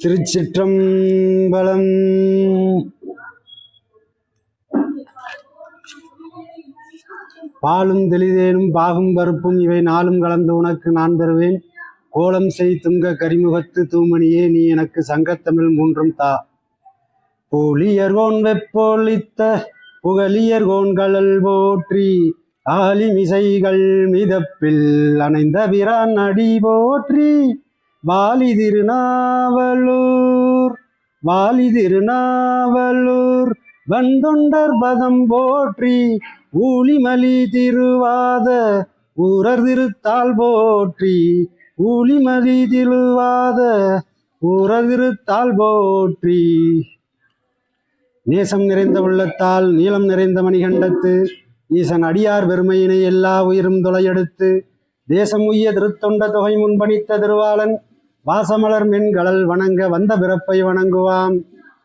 திருச்சிற்றம்பலம். பாலும் தெளிதேனும் பாகும் பருப்பும் இவை நாளும் கலந்து உனக்கு நான் தருவேன். கோலம் செய் துங்க கரிமுகத்து தூமணியே நீ எனக்கு சங்கத்தமிழ் மூன்றும் தா. போலியர்கோன் வெப்பொழித்த புகழியர்கோன் கழல் போற்றி ஆலிமிசைகள் மிதப்பில் அணைந்த பிரான் அடி போற்றி. வாலி திருநாவலூர் வந்தொண்டர் பதம் போற்றி. ஊழிமலி திருவாத ஊரர் திருத்தாள் போற்றி. ஊழிமலி திருவாத ஊரர் திருத்தாள் போற்றி. நேசம் நிறைந்த உள்ளத்தால் நீளம் நிறைந்த மணிகண்டத்து ஈசன் அடியார் பெருமையினை எல்லா உயிரும் தொலையெடுத்து தேசம் உய்ய திருத்தொண்ட தொகை முன்பணித்த திருவாளன் வாசமலர் மென்கடல் வணங்க வந்த பிறப்பை வணங்குவாம்.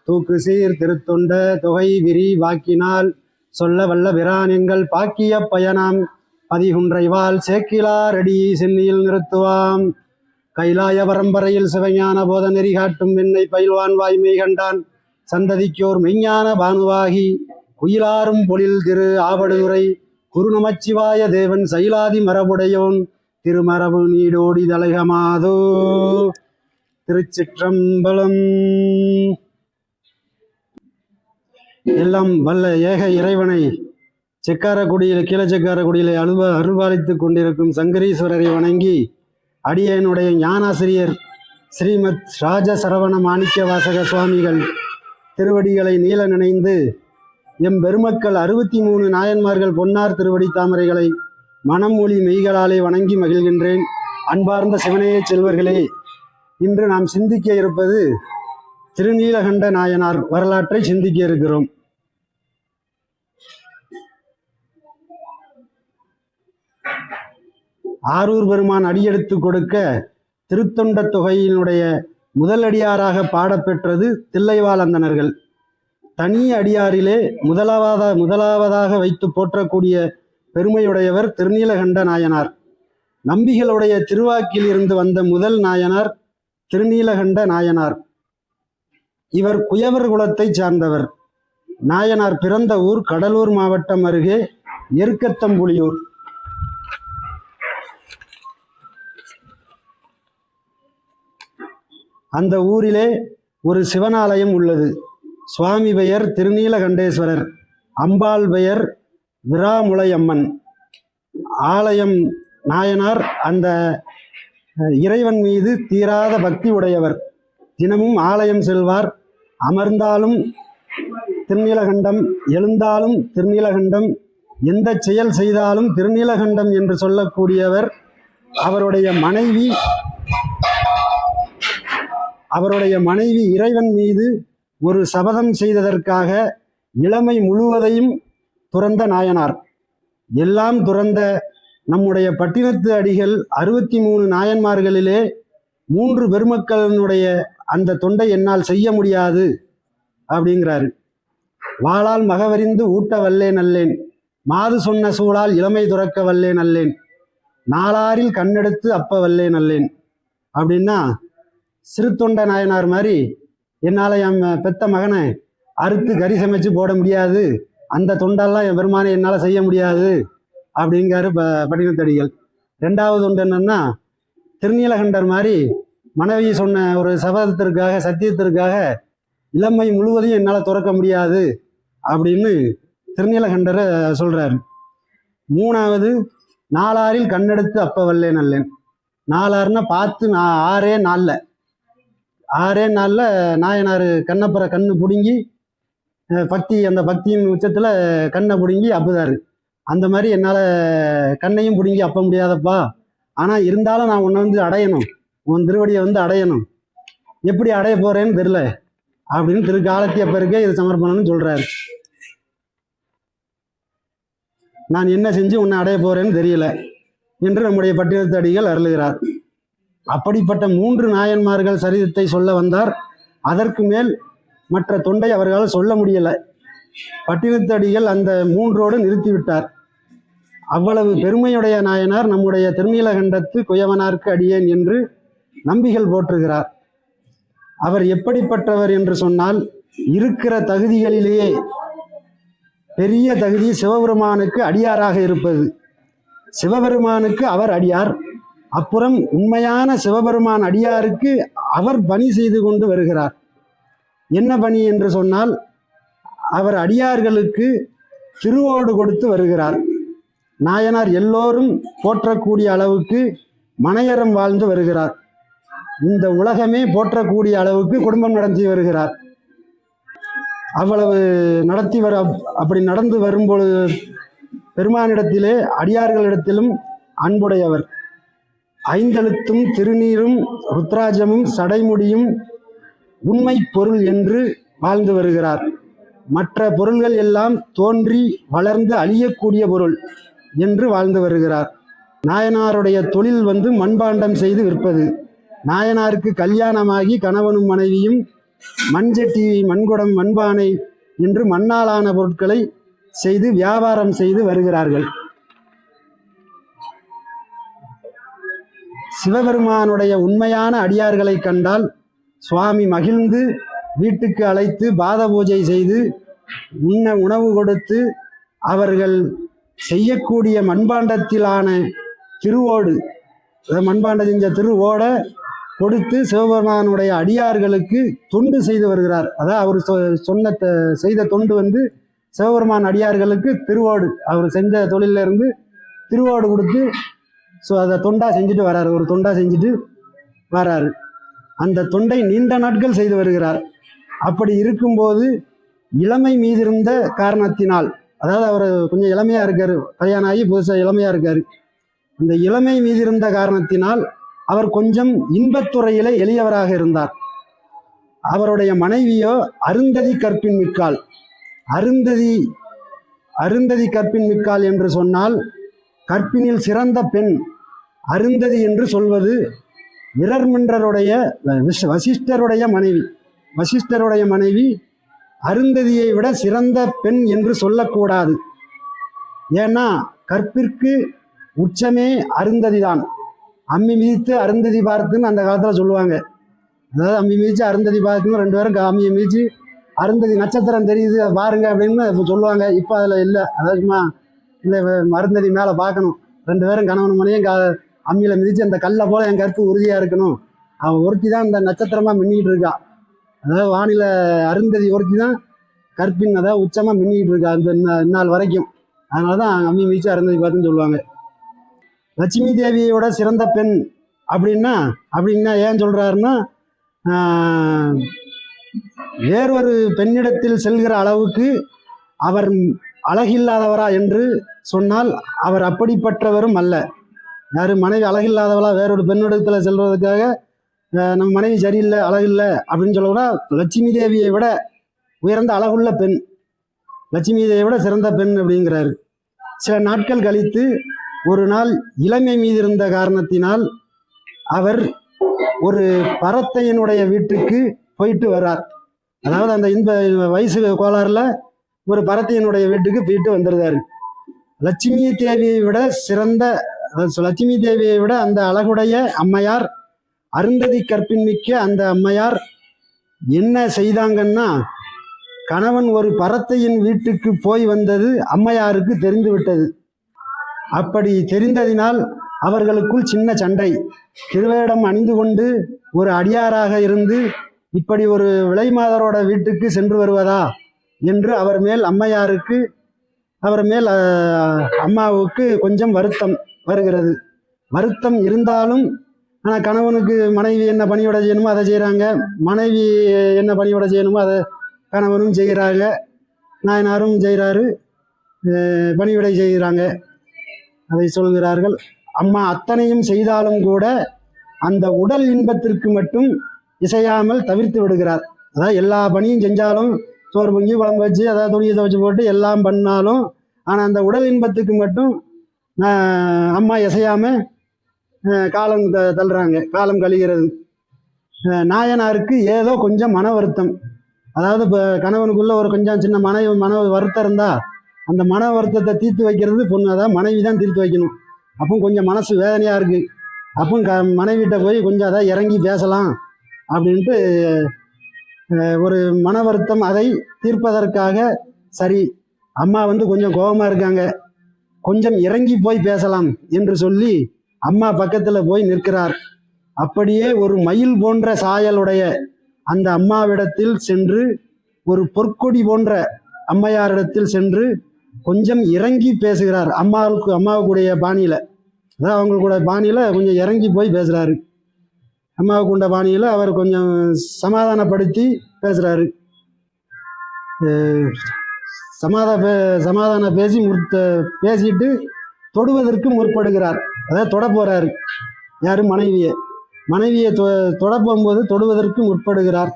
தூக்கு சீர் திருத்தொண்ட தொகை விரி வாக்கினால் சொல்ல வல்ல பிரான் எங்கள் பாக்கிய பயனாம். பதிகுன்றைவால் சேக்கிலாரடி சென்னியில் நிறுத்துவாம். கைலாய பரம்பரையில் சிவஞான போத நெறி காட்டும் வெண்ணை பயில்வான் வாய்மை கண்டான். சந்ததிக்கோர் மெய்ஞான பானுவாகி குயிலாரும் பொழில் திரு ஆவடுதுறை குருநமச்சிவாய தேவன் சைலாதி மரபுடையோன் திருமரபு நீடோடி தலைகமாதோ. திருச்சிற்றம்பலம். எல்லாம் வல்ல ஏக இறைவனை செக்காரக்குடியில் கீழச்செக்காரக்குடியிலே அருள்பாலித்து கொண்டிருக்கும் சங்கரீஸ்வரரை வணங்கி அடியனுடைய ஞானாசிரியர் ஸ்ரீமத் ராஜ சரவண மாணிக்க வாசக சுவாமிகள் திருவடிகளை நீல நினைந்து எம் பெருமக்கள் 63 நாயன்மார்கள் பொன்னார் திருவடி தாமரைகளை மனம் மொழி மெய்களாலே வணங்கி மகிழ்கின்றேன். அன்பார்ந்த சிவனேய செல்வர்களே, இன்று நாம் சிந்திக்க இருப்பது திருநீலகண்ட நாயனார் வரலாற்றை சிந்திக்க இருக்கிறோம். ஆரூர் பெருமான் அடியெடுத்து கொடுக்க திருத்தொண்ட தொகையினுடைய முதல் அடியாராக பாடப்பெற்றது தில்லைவாழ் அந்தணர்கள். தனி அடியாரிலே முதலாவதாக வைத்து போற்றக்கூடிய பெருமையுடையவர் திருநீலகண்ட நாயனார். நம்பிகளுடைய திருவாக்கில் இருந்து வந்த முதல் நாயனார் திருநீலகண்ட நாயனார். இவர் குயவர் குலத்தை சார்ந்தவர். நாயனார் பிறந்த ஊர் கடலூர் மாவட்டம் அருகே எருக்கத்தம்புலியூர். அந்த ஊரிலே ஒரு சிவனாலயம் உள்ளது. சுவாமி பெயர் திருநீலகண்டேஸ்வரர், அம்பாள் பெயர் விராமுலையம்மன். ஆலயம் நாயனார் அந்த இறைவன் மீது தீராத பக்தி உடையவர். தினமும் ஆலயம் செல்வார். அமர்ந்தாலும் திருநீலகண்டம், எழுந்தாலும் திருநீலகண்டம், எந்த செயல் செய்தாலும் திருநீலகண்டம் என்று சொல்லக்கூடியவர். அவருடைய மனைவி இறைவன் மீது ஒரு சபதம் செய்ததற்காக இளமை முழுவதையும் துறந்த நாயனார். எல்லாம் துறந்த நம்முடைய பட்டினத்து அடிகள் 63 நாயன்மார்களிலே 3 பெருமக்களினுடைய அந்த தொண்டை என்னால் செய்ய முடியாது அப்படிங்கிறாரு. வாளால் மகவறிந்து ஊட்ட வல்லேன் அல்லேன், மாது சொன்ன சூழால் இளமை துறக்க வல்லேன் அல்லேன், நாளாரில் கண்ணெடுத்து அப்ப வல்லேன் அல்லேன் அப்படின்னா, சிறு தொண்ட நாயனார் மாதிரி என்னால் என் பெத்த மகனை அறுத்து கறி சமைச்சு போட முடியாது, அந்த தொண்டெல்லாம் என் பெருமானை என்னால் செய்ய முடியாது அப்படிங்காரு பட்டினத்தடிகள். 2வது தொண்டு என்னன்னா, திருநீலகண்டர் மாதிரி மனைவி சொன்ன ஒரு சபதத்திற்காக சத்தியத்திற்காக இளமை முழுவதையும் என்னால் துறக்க முடியாது அப்படின்னு திருநீலகண்டரை சொல்கிறார். 3வது, நாளாரில் கண்ணெடுத்து அப்ப வல்லேன் அல்லேன். நாளாறுனா பார்த்து 6 நாளில் நாயனார் கண்ணப்புற கண்ணு பிடுங்கி அந்த பக்தியின் உச்சத்தில் கண்ணை பிடுங்கி அப்புதாரு. அந்த மாதிரி என்னால் கண்ணையும் பிடுங்கி அப்ப முடியாதப்பா, ஆனால் இருந்தாலும் நான் உன்னை அடையணும், உன் திருவடியை அடையணும், எப்படி அடைய போகிறேன்னு தெரில அப்படின்னு திருக்காலத்திய பிறகு இது சமர்ப்பணம்னு சொல்கிறாரு. நான் என்ன செஞ்சு உன்னை அடைய போகிறேன்னு தெரியல என்று நம்முடைய பட்டினத்து அடிகள் அருளுகிறார். அப்படிப்பட்ட 3 நாயன்மார்கள் சரிதத்தை சொல்ல வந்தார். அதற்கு மேல் மற்ற தொண்டை அவர்களால் சொல்ல முடியலை. பட்டினத்து அடிகள் அந்த 3ஓடு நிறுத்திவிட்டார். அவ்வளவு பெருமையுடைய நாயனார் நம்முடைய திருநீலகண்டத்து குயவனார்க்கு அடியேன் என்று நம்பிகள் போற்றுகிறார். அவர் எப்படிப்பட்டவர் என்று சொன்னால், இருக்கிற தகுதிகளிலேயே பெரிய தகுதி சிவபெருமானுக்கு அடியாராக இருப்பது. சிவபெருமானுக்கு அவர் அடியார், அப்புறம் உண்மையான சிவபெருமான் அடியாருக்கு அவர் பணி செய்து கொண்டு வருகிறார். என்ன பணி என்று சொன்னால், அவர் அடியார்களுக்கு திருவோடு கொடுத்து வருகிறார். நாயனார் எல்லோரும் போற்றக்கூடிய அளவுக்கு மனையறம் வாழ்ந்து வருகிறார். இந்த உலகமே போற்றக்கூடிய அளவுக்கு குடும்பம் நடத்தி வருகிறார். அவ்வளவு நடத்தி அப்படி நடந்து வரும்பொழுது பெருமானிடத்திலே அடியார்களிடத்திலும் அன்புடையவர். ஐந்தெழுத்தும் திருநீரும் ருத்ராஜமும் சடைமுடியும் உண்மை பொருள் என்று வாழ்ந்து வருகிறார். மற்ற பொருள்கள் எல்லாம் தோன்றி வளர்ந்து அழியக்கூடிய பொருள் என்று வாழ்ந்து வருகிறார். நாயனாருடைய தொழில் மண்பாண்டம் செய்து விற்பது. நாயனாருக்கு கல்யாணமாகி கணவனும் மனைவியும் மண்சட்டி, மண்குடம், மண்பானை என்று மண்ணாலான பொருட்களை செய்து வியாபாரம் செய்து வருகிறார்கள். சிவபெருமானுடைய உண்மையான அடியார்களை கண்டால் சுவாமி மகிழ்ந்து வீட்டுக்கு அழைத்து பாத பூஜை செய்து உணவு கொடுத்து அவர்கள் செய்யக்கூடிய மண்பாண்டத்திலான திருவோடு, மண்பாண்ட செஞ்ச திருவோட கொடுத்து சிவபெருமானுடைய அடியார்களுக்கு தொண்டு செய்து வருகிறார். அதான் அவர் செய்த தொண்டு சிவபெருமான் அடியார்களுக்கு திருவோடு, அவர் செஞ்ச தொழிலிருந்து திருவோடு கொடுத்து அதை தொண்டா செஞ்சுட்டு வர்றாரு. ஒரு தொண்டா செஞ்சுட்டு வர்றாரு. அந்த தொண்டை நீண்ட நாட்கள் செய்து வருகிறார். அப்படி இருக்கும்போது இளமை மீதிருந்த காரணத்தினால், அதாவது அவர் கொஞ்சம் இளமையாக இருக்கார், கல்யாணம் ஆகி புதுசாக இளமையாக இருக்கார். அந்த இளமை மீதிருந்த காரணத்தினால் அவர் கொஞ்சம் இன்பத்துறையிலே எளியவராக இருந்தார். அவருடைய மனைவியோ அருந்ததி கற்பின் மிக்காள். அருந்ததி கற்பின் மிக்காள் என்று சொன்னால் கற்பினில் சிறந்த பெண். அருந்ததி என்று சொல்வது விரர்மின்றருடைய வசிஷ்டருடைய மனைவி. வசிஷ்டருடைய மனைவி அருந்ததியை விட சிறந்த பெண் என்று சொல்லக்கூடாது. ஏன்னா கற்பிற்கு உச்சமே அருந்ததி தான். அம்மி மிதித்து அருந்ததி பார்த்துன்னு அந்த காலத்தில் சொல்லுவாங்க. அதாவது அம்மி மிதித்து அருந்ததி பார்த்துன்னு 2 பேரும் அம்மியை மிதித்து அருந்ததி நட்சத்திரம் தெரியுது பாருங்க அப்படின்னு சொல்லுவாங்க. இப்போ அதில் இல்லை. அதாவது சும்மா இல்லை, அருந்ததி மேலே பார்க்கணும். 2 பேரும் கணவன் மனையும் அம்மியில் மிதித்து அந்த கல்லை போல் என் கருத்து உறுதியாக இருக்கணும். அவன் ஒருத்தி தான் இந்த நட்சத்திரமாக மின்னிக்கிட்டு இருக்கா. அதாவது வானிலை அருந்ததி ஒருத்தி தான் கற்பின், அதாவது உச்சமாக மின்னிக்கிட்டு இருக்கா அந்த இந்நாள் வரைக்கும். அதனால தான் அம்மி மிதித்து அருந்ததி பார்த்துன்னு சொல்லுவாங்க. லட்சுமி தேவியோட சிறந்த பெண் அப்படின்னா ஏன் சொல்கிறாருன்னா, வேறொரு பெண்ணிடத்தில் செல்கிற அளவுக்கு அவர் அழகில்லாதவரா என்று சொன்னால் அவர் அப்படிப்பட்டவரும் அல்ல. யார் மனைவி அழகில்லாதவளா வேறொரு பெண்ணிடத்தில் செல்வதற்காக நம்ம மனைவி சரியில்லை, அழகில்லை அப்படின்னு சொல்லக்கூடா. லட்சுமி தேவியை விட உயர்ந்த அழகுள்ள பெண், லட்சுமி தேவியை விட சிறந்த பெண் அப்படிங்கிறாரு. சில நாட்கள் கழித்து ஒரு நாள் இளமை மீது இருந்த காரணத்தினால் அவர் ஒரு பரத்தையனுடைய வீட்டுக்கு போயிட்டு வர்றார். அதாவது அந்த இந்த வயசு கோளாறுல ஒரு பரத்தையனுடைய வீட்டுக்கு போயிட்டு வந்துருந்தாரு. லட்சுமி தேவியை விட சிறந்த, லட்சுமி தேவியை விட அந்த அழகுடைய அம்மையார், அருந்ததி கற்பின் மிக்க அந்த அம்மையார் என்ன செய்தாங்கன்னா, கணவன் ஒரு பரத்தையின் வீட்டுக்கு போய் வந்தது அம்மையாருக்கு தெரிந்து விட்டது. அப்படி தெரிந்ததினால் அவர்களுக்குள் சின்ன சண்டை. திருவேடம் அணிந்து கொண்டு ஒரு அடியாராக இருந்து இப்படி ஒரு விலைமாதரோட வீட்டுக்கு சென்று வருவதா என்று அவர் மேல் அம்மாவுக்கு கொஞ்சம் வருத்தம் வருகிறது. வருத்தம் இருந்தாலும் ஆனால் கணவனுக்கு மனைவி என்ன பணிவிட செய்யணுமோ அதை செய்கிறாங்க, மனைவி என்ன பணிவிட செய்யணுமோ அதை கணவனும் செய்கிறாங்க, நாயனாரும் செய்கிறாரு, பணிவிடை செய்கிறாங்க. அதை சொல்கிறார்கள். அம்மா அத்தனையும் செய்தாலும் கூட அந்த உடல் இன்பத்திற்கு மட்டும் இசையாமல் தவிர்த்து விடுகிறார். அதாவது எல்லா பணியும் செஞ்சாலும், சோறு பொங்கி குழம்பு வச்சு அதாவது துணியை துவைச்சு போட்டு எல்லாம் பண்ணாலும், ஆனால் அந்த உடல் இன்பத்துக்கு மட்டும் அம்மா இசையாமல் காலம் தள்ளுறாங்க, காலம் கழிகிறது. நாயனாருக்கு ஏதோ கொஞ்சம் மன வருத்தம். அதாவது இப்போ கணவனுக்குள்ளே ஒரு கொஞ்சம் சின்ன மன வருத்தம் இருந்தால் அந்த மன வருத்தத்தை தீர்த்து வைக்கிறது பொண்ணு, அதாவது மனைவி தான் தீர்த்து வைக்கணும். அப்போ கொஞ்சம் மனசு வேதனையாக இருக்குது. அப்போ மனைவிட்ட போய் கொஞ்சம் அதான் இறங்கி பேசலாம் அப்படின்ட்டு ஒரு மன வருத்தம். அதை தீர்ப்பதற்காக சரி, அம்மா வந்து கொஞ்சம் கோபமாக இருக்காங்க, கொஞ்சம் இறங்கி போய் பேசலாம் என்று சொல்லி அம்மா பக்கத்தில் போய் நிற்கிறார். அப்படியே ஒரு மயில் போன்ற சாயலுடைய அந்த அம்மாவிடத்தில் சென்று, ஒரு பொற்கொடி போன்ற அம்மையாரிடத்தில் சென்று கொஞ்சம் இறங்கி பேசுகிறார். அம்மாவுக்குடைய பாணியில், அதான் அவங்களுடைய பாணியில் கொஞ்சம் இறங்கி போய் பேசுகிறாரு. அம்மாவுக்கு உண்ட பாணியில் அவர் கொஞ்சம் சமாதானப்படுத்தி பேசுகிறாரு. சமாதானம் பேசிட்டு தொடுவதற்கு முற்படுகிறார். அதாவது தொட போகிறாரு. யார்? மனைவியை தொட போகும்போது தொடுவதற்கு முற்படுகிறார்.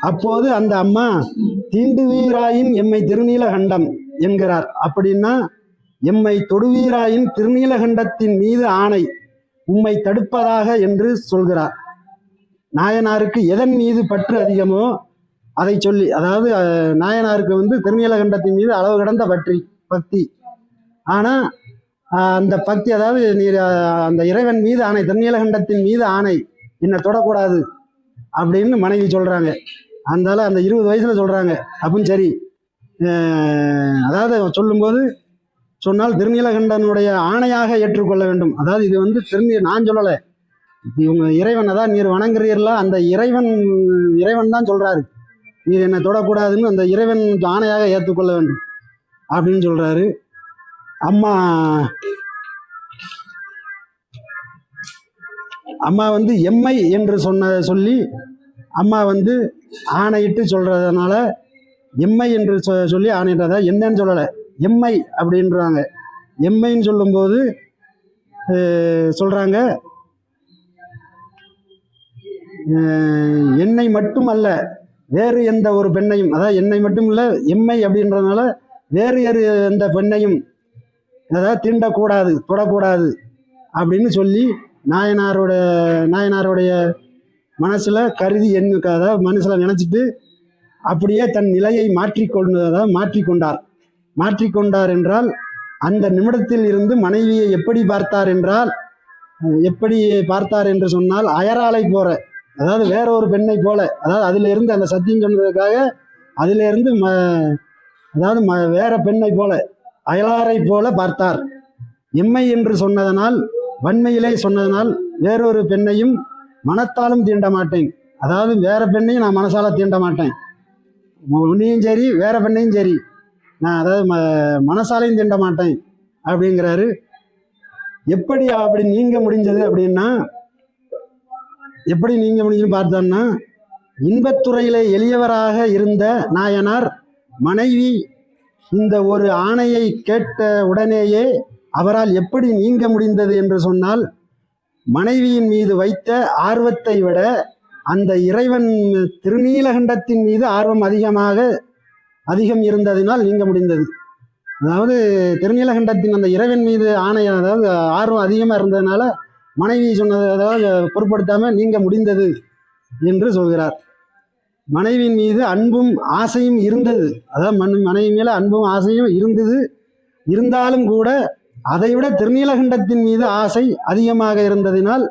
அப்போது அந்த அம்மா தீண்டுவீராயின் எம்மை திருநீலகண்டம் என்கிறார். அப்படின்னா, எம்மை தொடுவீராயின் திருநீலகண்டத்தின் மீது ஆணை, உம்மை தடுப்பதாக என்று சொல்கிறார். நாயனாருக்கு எதன் மீது பற்று அதிகமோ அதை சொல்லி, அதாவது நாயனாருக்கு வந்து திருநீலகண்டத்தின் மீது அளவு கடந்த பக்தி. ஆனால் அந்த பக்தி, அதாவது நீர் அந்த இறைவன் மீது ஆணை, திருநீலகண்டத்தின் மீது ஆணை, என்னை தொடக்கூடாது அப்படின்னு மனைவி சொல்கிறாங்க. அதனால அந்த 20 வயசில் சொல்கிறாங்க. அப்படின்னு சரி, அதாவது சொல்லும்போது சொன்னால் திருநீலகண்டனுடைய ஆணையாக ஏற்றுக்கொள்ள வேண்டும். அதாவது இது வந்து நான் சொல்லலை, இவங்க இறைவன், அதான் நீர் வணங்குறீர்களா, அந்த இறைவன் தான் சொல்கிறாரு, நீர் என்னை தொடக்கூடாதுன்னு அந்த இறைவன் ஆணையாக ஏற்றுக்கொள்ள வேண்டும் அப்படின்னு சொல்கிறாரு. அம்மா வந்து எம்மை என்று சொல்லி அம்மா வந்து ஆணையிட்டு சொல்கிறதுனால எம்மை என்று சொல்லி ஆணையிட்டதா, என்னன்னு சொல்லலை, எம்மை அப்படின்றாங்க. எம்மைன்னு சொல்லும்போது சொல்கிறாங்க, என்னை மட்டும் அல்ல வேறு எந்த ஒரு பெண்ணையும், அதாவது என்னை மட்டும் இல்லை, எம்மை அப்படின்றதுனால வேறு எந்த பெண்ணையும் அதாவது தீண்டக்கூடாது, தொடக்கூடாது அப்படின்னு சொல்லி நாயனாருடைய மனசில் கருதி அதாவது மனசில் நினச்சிட்டு அப்படியே தன் நிலையை மாற்றிக்கொண்டார் என்றால், அந்த நிமிடத்தில் இருந்து மனைவியை எப்படி பார்த்தார் என்று சொன்னால், அயராலை போற, அதாவது வேற ஒரு பெண்ணை போல, அதாவது அதிலிருந்து அந்த சத்தியம் சொன்னதுக்காக அதிலிருந்து அதாவது வேற பெண்ணை போல, அயலாரை போல பார்த்தார். எம்மை என்று சொன்னதனால், வன்மையிலே சொன்னதனால், வேறொரு பெண்ணையும் மனத்தாலும் தீண்ட மாட்டேன், அதாவது வேற பெண்ணையும் நான் மனசால தீண்ட மாட்டேன், உன்னையும் சரி வேற பெண்ணையும் சரி நான் அதாவது மனசாலையும் தீண்ட மாட்டேன் அப்படிங்கிறாரு. எப்படி அப்படி நீங்க முடிஞ்சது அப்படின்னா, எப்படி நீங்க முடிஞ்சுன்னு பார்த்தோன்னா, இன்பத்துறையிலே எளியவராக இருந்த நாயனார் மனைவி இந்த ஒரு ஆணையை கேட்ட உடனேயே அவரால் எப்படி நீங்க முடிந்தது என்று சொன்னால், மனைவியின் மீது வைத்த ஆர்வத்தை விட அந்த இறைவன் திருநீலகண்டத்தின் மீது ஆர்வம் அதிகம் இருந்ததினால் நீங்க முடிந்தது. அதாவது திருநீலகண்டத்தின் அந்த இறைவன் மீது அதாவது ஆர்வம் அதிகமாக இருந்ததுனால மனைவி சொன்னதை அதாவது பொருட்படுத்தாமல் நீங்க முடிந்தது என்று சொல்கிறார். மனைவியின் மீது அன்பும் ஆசையும் இருந்தது, அதாவது மனைவி மேலே அன்பும் ஆசையும் இருந்தாலும் கூட அதைவிட திருநீலகண்டத்தின் மீது ஆசை அதிகமாக இருந்ததினால்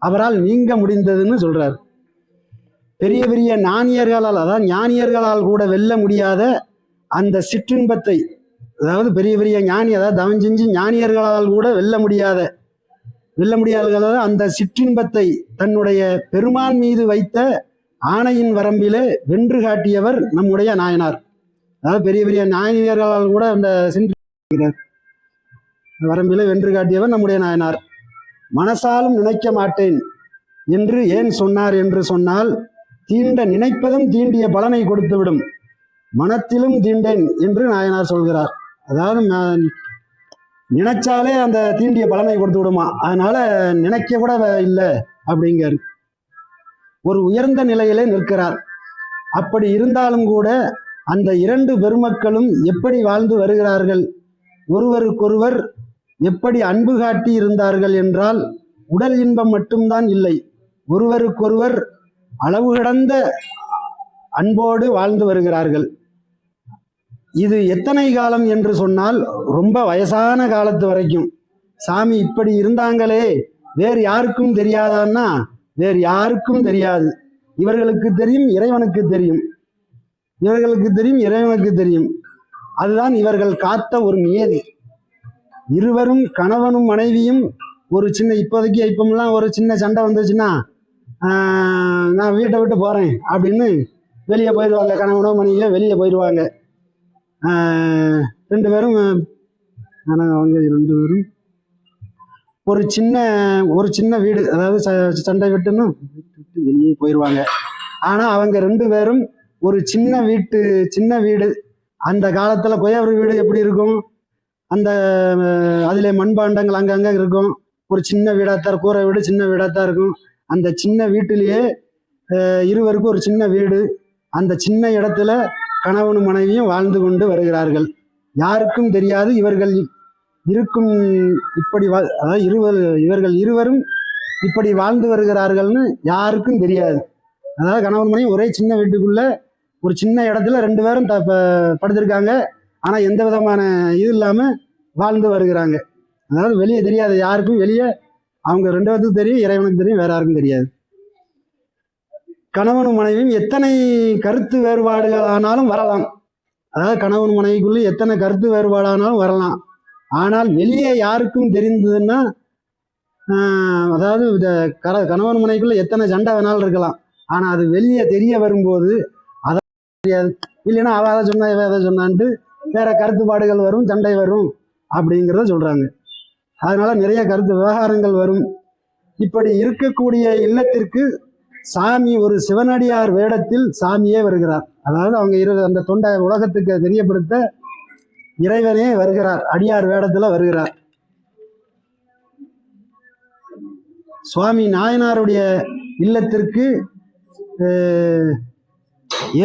அவரால் நீங்க முடிந்ததுன்னு சொல்றார். பெரிய பெரிய ஞானியர்களால், அதாவது ஞானியர்களால் கூட வெல்ல முடியாத அந்த சிற்றின்பத்தை, அதாவது பெரிய பெரிய ஞானி, அதாவது தவம் செஞ்சு ஞானியர்களால் கூட வெல்ல முடியாத அந்த சிற்றின்பத்தை தன்னுடைய பெருமான் மீது வைத்த ஆணையின் வரம்பிலே வென்று காட்டியவர் நம்முடைய நாயனார். அதாவது பெரிய பெரிய ஞானியர்களால் கூட அந்த வரம்பிலே வென்று காட்டியவர் நம்முடைய நாயனார். மனசாலும் நினைக்க மாட்டேன் என்று ஏன் சொன்னார் என்று சொன்னால், தீண்ட நினைப்பதும் தீண்டிய பலனை கொடுத்துவிடும், மனத்திலும் தீண்டேன் என்று நாயனார் சொல்கிறார். அதாவது நினைச்சாலே அந்த தீண்டிய பலனை கொடுத்து விடுமா, அதனால நினைக்க கூட இல்லை அப்படிங்கிறார். ஒரு உயர்ந்த நிலையிலே நிற்கிறார். அப்படி இருந்தாலும் கூட அந்த இரண்டு பெருமக்களும் எப்படி வாழ்ந்து வருகிறார்கள், ஒருவருக்கொருவர் எப்படி அன்பு காட்டி இருந்தார்கள் என்றால், உடல் இன்பம் மட்டும்தான் இல்லை, ஒருவருக்கொருவர் அளவு கடந்த அன்போடு வாழ்ந்து வருகிறார்கள். இது எத்தனை காலம் என்று சொன்னால், ரொம்ப வயசான காலத்து வரைக்கும். சாமி இப்படி இருந்தாங்களே வேறு யாருக்கும் தெரியாதான்னா வேறு யாருக்கும் தெரியாது. இவர்களுக்கு தெரியும், இறைவனுக்கு தெரியும். இவர்களுக்கு தெரியும், இறைவனுக்கு தெரியும். அதுதான் இவர்கள் காத்த ஒரு நியதி. இருவரும் கணவனும் மனைவியும் ஒரு சின்ன இப்போமெல்லாம் ஒரு சின்ன சண்டை வந்துச்சுன்னா நான் வீட்டை விட்டு போகிறேன் அப்படின்னு வெளியே போயிடுவாங்க. கணவனோ மனைவியோ வெளியே போயிடுவாங்க. ரெண்டு பேரும் ஆனால் அவங்க ரெண்டு பேரும் ஒரு சின்ன வீடு, அதாவது சண்டை விட்டுன்னு விட்டு வெளியே போயிடுவாங்க. ஆனால் அவங்க ரெண்டு பேரும் ஒரு சின்ன வீடு. அந்த காலத்தில் கொயவர் வீடு எப்படி இருக்கும், அந்த அதில் மண்பாண்டங்கள் அங்கங்கே இருக்கும். ஒரு சின்ன வீடாகத்தான், கூரை வீடு சின்ன வீடாகத்தான் இருக்கும். அந்த சின்ன வீட்டிலேயே இருவருக்கும் ஒரு சின்ன வீடு. அந்த சின்ன இடத்துல கணவனும் மனைவியும் வாழ்ந்து கொண்டு வருகிறார்கள். யாருக்கும் தெரியாது இவர்கள் இருக்கும் இப்படி அதாவது இவர்கள் இருவரும் இப்படி வாழ்ந்து வருகிறார்கள்னு யாருக்கும் தெரியாது. அதாவது கணவன் மனைவி ஒரே சின்ன வீட்டுக்குள்ள ஒரு சின்ன இடத்துல ரெண்டு பேரும் படுத்திருக்காங்க. ஆனால் எந்த விதமான இது இல்லாமல் வாழ்ந்து வருகிறாங்க. அதாவது வெளியே தெரியாது யாருக்கும். வெளியே அவங்க ரெண்டு பேர்த்துக்கும் தெரியும், இறைவனுக்கு தெரியும், வேற யாருக்கும் தெரியாது. கணவனும் மனைவியும் எத்தனை கருத்து வேறுபாடுகள் ஆனாலும் வரலாம். அதாவது கணவன் மனைவிக்குள்ள எத்தனை கருத்து வேறுபாடானாலும் வரலாம். ஆனால் வெளியே யாருக்கும் தெரிந்ததுன்னா, அதாவது கணவன் மனைவிக்குள்ள எத்தனை சண்டை வேணாலும் இருக்கலாம். ஆனால் அது வெளியே தெரிய வரும்போது அதை தெரியாது. இல்லைன்னா அவ அதை சொன்னா இவ அதை சொன்னான்ட்டு வேற கருத்துப்பாடுகள் வரும், சண்டை வரும் அப்படிங்கிறத சொல்றாங்க. அதனால நிறைய கருத்து விவகாரங்கள் வரும். இப்படி இருக்கக்கூடிய இல்லத்திற்கு சாமி ஒரு சிவனடியார் வேடத்தில் சாமியே வருகிறார். அதாவது அவங்க அந்த தொண்டை உலகத்துக்கு தெரியப்படுத்த இறைவனே வருகிறார், அடியார் வேடத்தில் வருகிறார். சுவாமி நாயனாருடைய இல்லத்திற்கு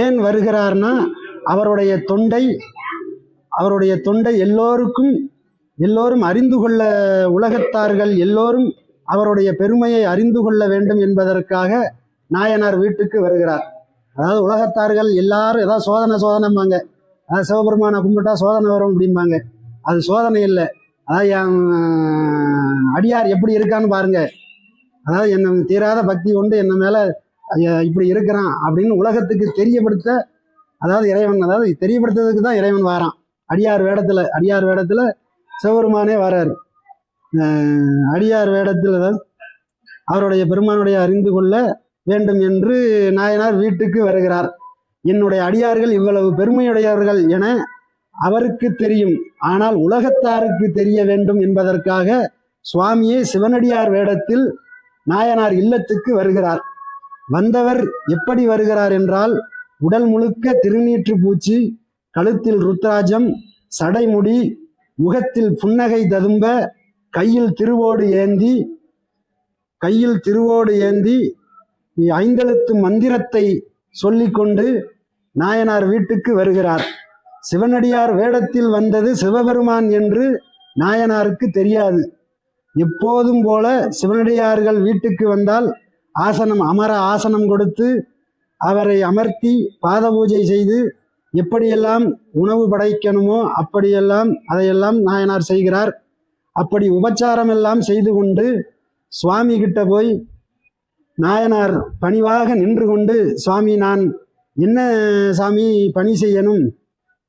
ஏன் வருகிறார்னா, அவருடைய தொண்டை எல்லோரும் அறிந்து கொள்ள, உலகத்தார்கள் எல்லோரும் அவருடைய பெருமையை அறிந்து கொள்ள வேண்டும் என்பதற்காக நாயனார் வீட்டுக்கு வருகிறார். அதாவது உலகத்தார்கள் எல்லாரும் ஏதாவது சோதனைம்பாங்க. அதாவது சிவபெருமானை கும்பிட்டா சோதனை வரும் அப்படிம்பாங்க. அது சோதனை இல்லை. அதாவது அடியார் எப்படி இருக்கான்னு பாருங்க. அதாவது என்னை தீராத பக்தி கொண்டு என்ன மேல இப்படி இருக்கிறான் அப்படின்னு உலகத்துக்கு தெரியப்படுத்த, அதாவது இறைவன், அதாவது தெரியப்படுத்துறதுக்கு தான் இறைவன் வாரான். அடியார் வேடத்துல சிவபெருமானே வராரு. அடியார் வேடத்தில் அவருடைய பெருமானுடைய அறிந்து கொள்ள வேண்டும் என்று நாயனார் வீட்டுக்கு வருகிறார். என்னுடைய அடியார்கள் இவ்வளவு பெருமையுடையவர்கள் என அவருக்கு தெரியும். ஆனால் உலகத்தாருக்கு தெரிய வேண்டும் என்பதற்காக சுவாமியே சிவனடியார் வேடத்தில் நாயனார் இல்லத்துக்கு வருகிறார். வந்தவர் எப்படி வருகிறார் என்றால், உடல் முழுக்க திருநீற்று பூச்சி, கழுத்தில் ருத்ராஜம், சடைமுடி, முகத்தில் புன்னகை ததும்ப, கையில் திருவோடு ஏந்தி ஐந்தெழுத்து மந்திரத்தை சொல்லிக்கொண்டு நாயனார் வீட்டுக்கு வருகிறார். சிவனடியார் வேடத்தில் வந்தது சிவபெருமான் என்று நாயனாருக்கு தெரியாது. எப்போதும் போல சிவனடியார்கள் வீட்டுக்கு வந்தால் ஆசனம் கொடுத்து அவரை அமர்த்தி பாத பூஜை செய்து எப்படியெல்லாம் உணவு படைக்கணுமோ அதையெல்லாம் நாயனார் செய்கிறார். அப்படி உபச்சாரம் எல்லாம் செய்து கொண்டு சுவாமி கிட்ட போய் நாயனார் பணிவாக நின்று கொண்டு, சுவாமி, நான் என்ன சாமி பணி செய்யணும்?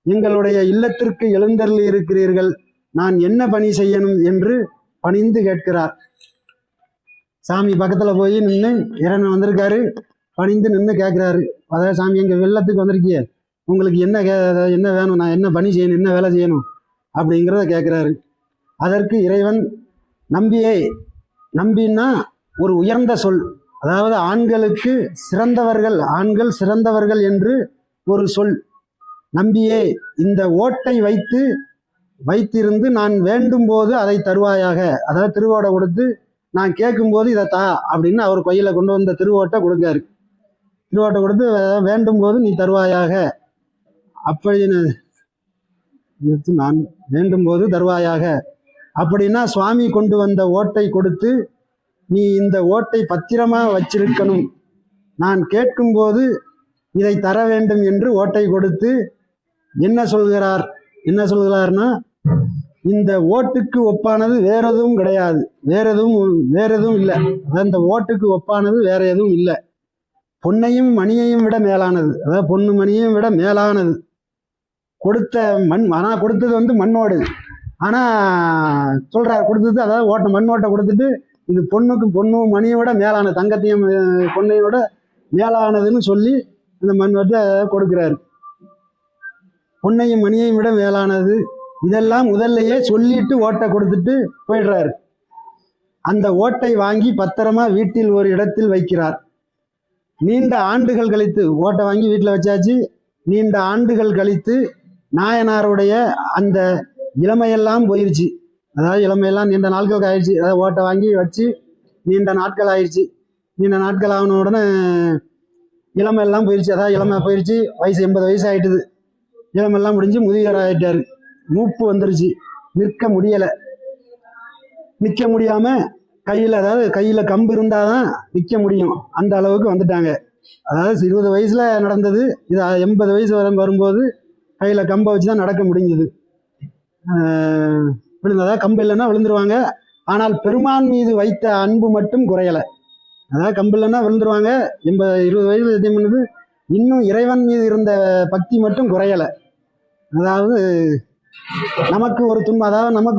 எங்களுடைய இல்லத்திற்கு எழுந்தருளி இருக்கிறீர்கள், நான் என்ன பணி செய்யணும் என்று பணிந்து கேட்கிறார். சாமி பக்கத்தில் போய் நின்று, இறைவன் வந்திருக்காரு, பணிந்து நின்று கேட்குறாரு. அதாவது, சாமி, எங்கள் வெள்ளத்துக்கு வந்திருக்கிய, உங்களுக்கு என்ன வேணும், நான் என்ன பணி செய்யணும், என்ன வேலை செய்யணும் அப்படிங்கிறத கேட்குறாரு. அதற்கு இறைவன் நம்பின்னா ஒரு உயர்ந்த சொல். அதாவது ஆண்கள் சிறந்தவர்கள் என்று ஒரு சொல். நம்பியே, இந்த ஓட்டை வைத்திருந்து நான் வேண்டும் போது அதை தருவாயாக. அதாவது திருவோட்டை கொடுத்து நான் கேட்கும்போது இதை தா அப்படின்னு அவர் கையில கொண்டு வந்த திருவோட்டை கொடுக்காரு. திருவோட்டை கொடுத்து வேண்டும் போது நீ தருவாயாக அப்படின்னு, நான் வேண்டும் போது தருவாயாக அப்படின்னா, சுவாமி கொண்டு வந்த ஓட்டை கொடுத்து, நீ இந்த ஓட்டை பத்திரமா வச்சிருக்கணும், நான் கேட்கும்போது இதை தர வேண்டும் என்று ஓட்டை கொடுத்து என்ன சொல்கிறார்னா, இந்த ஓட்டுக்கு ஒப்பானது வேற எதுவும் கிடையாது, வேற எதுவும் இல்லை. அதான் இந்த ஓட்டுக்கு ஒப்பானது வேற எதுவும் இல்லை. பொன்னையும் மணியையும் விட மேலானது, அதாவது பொண்ணு மணியையும் விட மேலானது. கொடுத்த மண், ஆனால் கொடுத்தது வந்து மண்ணோடு. ஆனால் சொல்கிறார் கொடுத்தது, அதாவது ஓட்டை மண் ஓட்டை கொடுத்துட்டு இது பொண்ணும் மணியை விட மேலானது, தங்கத்தையும் பொண்ணையும் விட மேலானதுன்னு சொல்லி இந்த மண் ஓட்டை கொடுக்குறாரு. பொன்னையும் மணியையும் விட மேலானது, இதெல்லாம் முதல்லையே சொல்லிட்டு ஓட்டை கொடுத்துட்டு போயிடுறாரு. அந்த ஓட்டை வாங்கி பத்திரமா வீட்டில் ஒரு இடத்தில் வைக்கிறார். நீண்ட ஆண்டுகள் கழித்து, ஓட்டை வாங்கி வீட்டில் வச்சாச்சு. நீண்ட ஆண்டுகள் கழித்து நாயனாருடைய அந்த இளமையெல்லாம் போயிடுச்சு. அதாவது இளமையெல்லாம் நீண்ட நாட்களுக்கு ஆயிடுச்சு. அதாவது ஓட்டை வாங்கி வச்சு நீண்ட நாட்கள் ஆயிடுச்சு. நீண்ட நாட்கள் ஆகின உடனே இளமையெல்லாம் போயிடுச்சு. அதாவது இளமை போயிடுச்சு, வயசு 80 வயசு ஆகிட்டுது. இளமெல்லாம் முடிஞ்சு முதியவர் ஆகிட்டார். மூப்பு வந்துருச்சு, நிற்க முடியலை. நிற்க முடியாமல் கையில் கம்பு இருந்தால் தான் நிற்க முடியும், அந்த அளவுக்கு வந்துட்டாங்க. அதாவது 20 வயசில் நடந்தது, இது 80 வயசு வரும்போது கையில் கம்பை வச்சு தான் நடக்க முடிஞ்சுது. விழுந்ததா கம்பு இல்லைன்னா விழுந்துருவாங்க. ஆனால் பெருமான் மீது வைத்த அன்பு மட்டும் குறையலை. அதாவது கம்பு இல்லைன்னா விழுந்துருவாங்க. 20 வயசில் சத்தியம் பண்ணுது. இன்னும் இறைவன் மீது இருந்த பக்தி மட்டும் குறையலை. அதாவது நமக்கு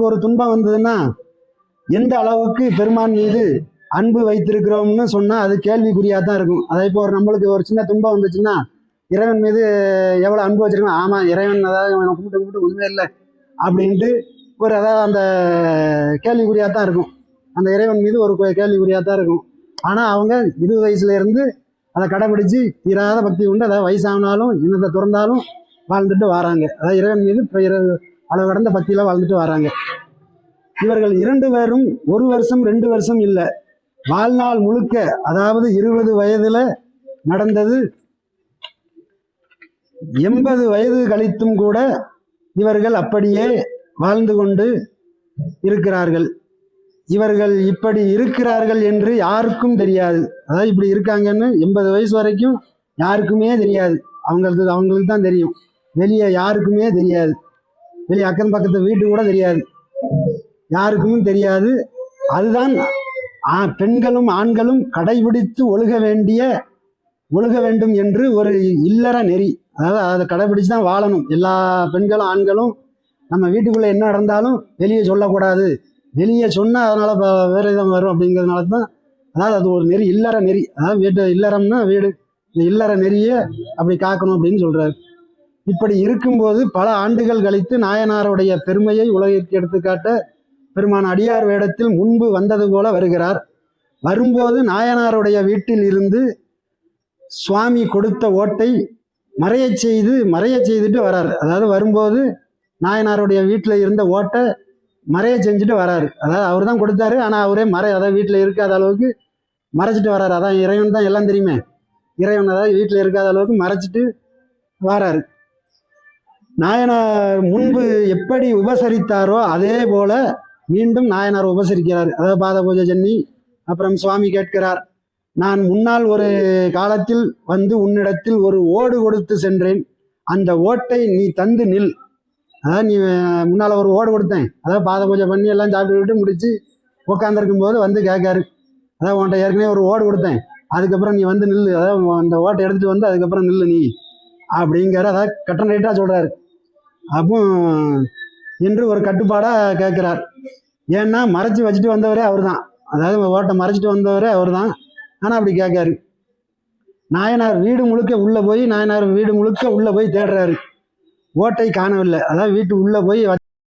ஒரு துன்பம் வந்ததுன்னா எந்த அளவுக்கு பெருமான் மீது அன்பு வைத்திருக்கிறோம்னு சொன்னால் அது கேள்விக்குறியாக தான் இருக்கும். அதை இப்போ நம்மளுக்கு ஒரு சின்ன துன்பம் வந்துச்சுன்னா இறைவன் மீது எவ்வளோ அன்பு வச்சிருக்கோம். ஆமாம், இறைவன் அதாவது கும்பிட்டு ஒன்றுமே இல்லை அப்படின்ட்டு அதாவது அந்த கேள்விக்குறியாக தான் இருக்கும். அந்த இறைவன் மீது ஒரு கேள்விக்குறியாக தான் இருக்கும். ஆனால் அவங்க 20 வயசுலேருந்து அதை கடைபிடிச்சு தீராத பக்தி உண்டு. அதாவது வயசானாலும் இன்னத்தை துறந்தாலும் வாழ்ந்துட்டு வராங்க. அதாவது இறைவன் மீது அளவு கடந்த பக்தியில் வாழ்ந்துட்டு வராங்க. இவர்கள் 2 பேரும் 1 வருஷம் 2 வருஷம் இல்லை, வாழ்நாள் முழுக்க, அதாவது 20 வயதில் நடந்தது 80 வயது கழித்தும் கூட இவர்கள் அப்படியே வாழ்ந்து கொண்டு இருக்கிறார்கள். இவர்கள் இப்படி இருக்கிறார்கள் என்று யாருக்கும் தெரியாது. அதாவது இப்படி இருக்காங்கன்னு 80 வயசு வரைக்கும் யாருக்குமே தெரியாது. அவங்களுக்கு தான் தெரியும். வெளியே யாருக்குமே தெரியாது. வெளியே அக்கம் பக்கத்து வீட்டு கூட தெரியாது, யாருக்குமே தெரியாது. அதுதான் பெண்களும் ஆண்களும் கடைபிடித்து ஒழுக வேண்டும் என்று ஒரு இல்லற நெறி. அதாவது அதை கடைபிடிச்சு தான் வாழணும். எல்லா பெண்களும் ஆண்களும் நம்ம வீட்டுக்குள்ளே என்ன நடந்தாலும் வெளியே சொல்லக்கூடாது. வெளியே சொன்னால் அதனால் வேறு விதம் வரும் அப்படிங்கிறதுனால தான். அதாவது அது ஒரு நெறி, இல்லற நெறி. அதாவது வீட்டு இல்லறம்னா வீடு, இந்த இல்லற நெறியை அப்படி காக்கணும் அப்படின்னு சொல்கிறார். இப்படி இருக்கும்போது பல ஆண்டுகள் கழித்து நாயனாருடைய பெருமையை உலகிற்கு எடுத்துக்காட்ட பெருமான் அடியார் வேடத்தில் முன்பு வந்தது போல வருகிறார். வரும்போது நாயனாருடைய வீட்டில் இருந்து சுவாமி கொடுத்த ஓட்டை மறைய செய்துட்டு வரார். அதாவது வரும்போது நாயனாருடைய வீட்டில் இருந்த ஓட்டை மறைய செஞ்சுட்டு வராரு. அதாவது அவர் தான் கொடுத்தாரு, ஆனால் அவரே அதாவது வீட்டில் இருக்காத அளவுக்கு மறைச்சிட்டு வராரு. அதான் இறைவன் தான் எல்லாம் தெரியுமே. இறைவன் அதாவது வீட்டில் இருக்காத அளவுக்கு மறைச்சிட்டு வராரு. நாயனார் முன்பு எப்படி உபசரித்தாரோ அதே போல மீண்டும் நாயனார் உபசரிக்கிறார். அதாவது பாத பூஜை பண்ணி அப்புறம் சுவாமி கேட்கிறார், நான் முன்னால் ஒரு காலத்தில் வந்து உன்னிடத்தில் ஒரு ஓடு கொடுத்து சென்றேன், அந்த ஓட்டை நீ தந்து நில். அதாவது நீ முன்னால் ஒரு ஓடு கொடுத்தேன், அதாவது பாத பூஜை பண்ணி எல்லாம் சாப்பிட்டுக்கிட்டு முடித்து உட்காந்துருக்கும் போது வந்து கேட்காரு, அதாவது உன்ட்ட ஏற்கனவே ஒரு ஓடு கொடுத்தேன், அதுக்கப்புறம் நீ வந்து நில்லு, அதாவது அந்த ஓட்டை எடுத்துகிட்டு வந்து அதுக்கப்புறம் நில்லு நீ அப்படிங்கிற, அதாவது கட்டன் ரைட்டாக சொல்கிறார். அப்போ என்று ஒரு கட்டுப்பாடாக கேட்குறார். ஏன்னா மறைச்சி வச்சுட்டு வந்தவரே அவர் தான், அதாவது ஓட்டை மறைச்சிட்டு வந்தவரே அவர் தான். ஆனால் அப்படி கேட்காரு. நாயனார் வீடு முழுக்க உள்ளே போய் தேடுறாரு, ஓட்டை காணவில்லை. அதாவது வீட்டு உள்ளே போய்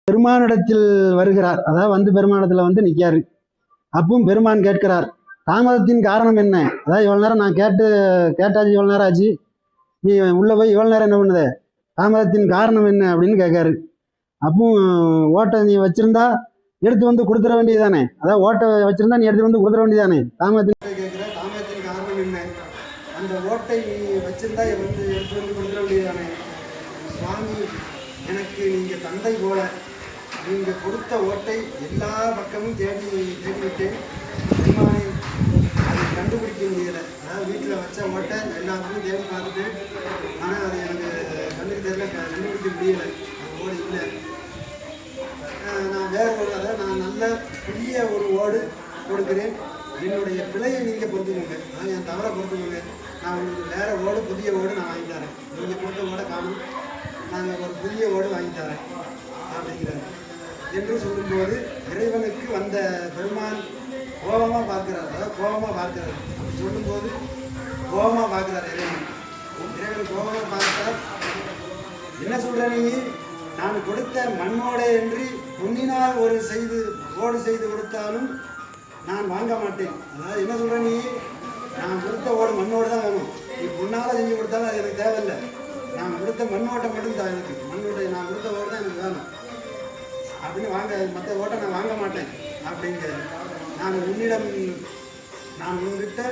பெருமானிடத்தில் வருகிறார். அதாவது வந்து பெருமானிடத்தில் வந்து நிற்காரு. அப்பவும் பெருமான் கேட்கிறார், தாமதத்தின் காரணம் என்ன? அதாவது இவ்வளோ நேரம் நான் கேட்டாச்சு, இவ்வளோ நேரம் ஆச்சு, நீ உள்ளே போய் இவ்வளோ நேரம் என்ன பண்ணுத, தாமதத்தின் காரணம் என்ன அப்படின்னு கேட்காரு. அப்போ ஓட்டை நீ வச்சுருந்தா எடுத்து வந்து கொடுத்துட வேண்டியதானே, அதாவது ஓட்டை வச்சுருந்தா நீ எடுத்து வந்து கொடுத்துட வேண்டியதானே, தாமதத்தின் காரணம் என்ன? அந்த ஓட்டை நீ வச்சுருந்தா வந்து எடுத்து வந்து கொடுத்துட வேண்டியதானே. சுவாமி, எனக்கு நீங்கள் தந்தை போல, நீங்கள் கொடுத்த ஓட்டை எல்லா பக்கமும் தேடிவிட்டேன், அதை கண்டுபிடிக்க முடியலை. அதாவது வீட்டில் வச்ச ஓட்டை எல்லா பக்கமும் தேடி பார்த்துட்டேன், ஆனால் அது எனக்கு கண்ணுக்கு தெரியல, கண்டுபிடிக்க முடியலை, அது ஓடு இல்லை. நான் வேறு ஒரு, அதாவது நான் நல்ல புதிய ஒரு ஓடு கொடுக்கிறேன், என்னுடைய பிழையை நீங்கள் பொறுத்துக்கோங்க, அதான் என் தவறை பொறுத்துக்கோங்க, நான் உங்களுக்கு வேறு ஓடு புதிய ஓடு நான் வாங்கி தரேன், நீங்கள் கொடுத்த ஓடை காணும், நாங்கள் ஒரு புதிய ஓடு வாங்கி தரேன் அப்படிங்கிறார். என்று சொல்லும்போது இறைவனுக்கு வந்த பெருமான் கோபமாக பார்க்கிறார், அதாவது கோபமாக பார்க்கிறார். அப்படி சொல்லும்போது கோபமாக பார்க்கிறார் இறைவன். இறைவன் கோபமாக பார்த்தார். என்ன சொல்கிற நீ, நான் கொடுத்த மண்ணோடே என்று பொன்னினால் ஒரு ஓடு செய்து கொடுத்தாலும் நான் வாங்க மாட்டேன். அதாவது என்ன சொல்கிற நீ, நான் கொடுத்த ஓடு மண்ணோடு தான் வேணும், நீ பொண்ணால் செஞ்சு கொடுத்தாலும் அது எனக்கு தேவையில்லை, நான் கொடுத்த மண்ணோட்டை மட்டும் தான் எனக்கு, மண்ணோட்டை நான் கொடுத்த ஓடு தான் எனக்கு வேணும் அப்படின்னு வாங்க, மற்ற ஓட்டை நான் வாங்க மாட்டேன் அப்படிங்க. நான் உன்கிட்ட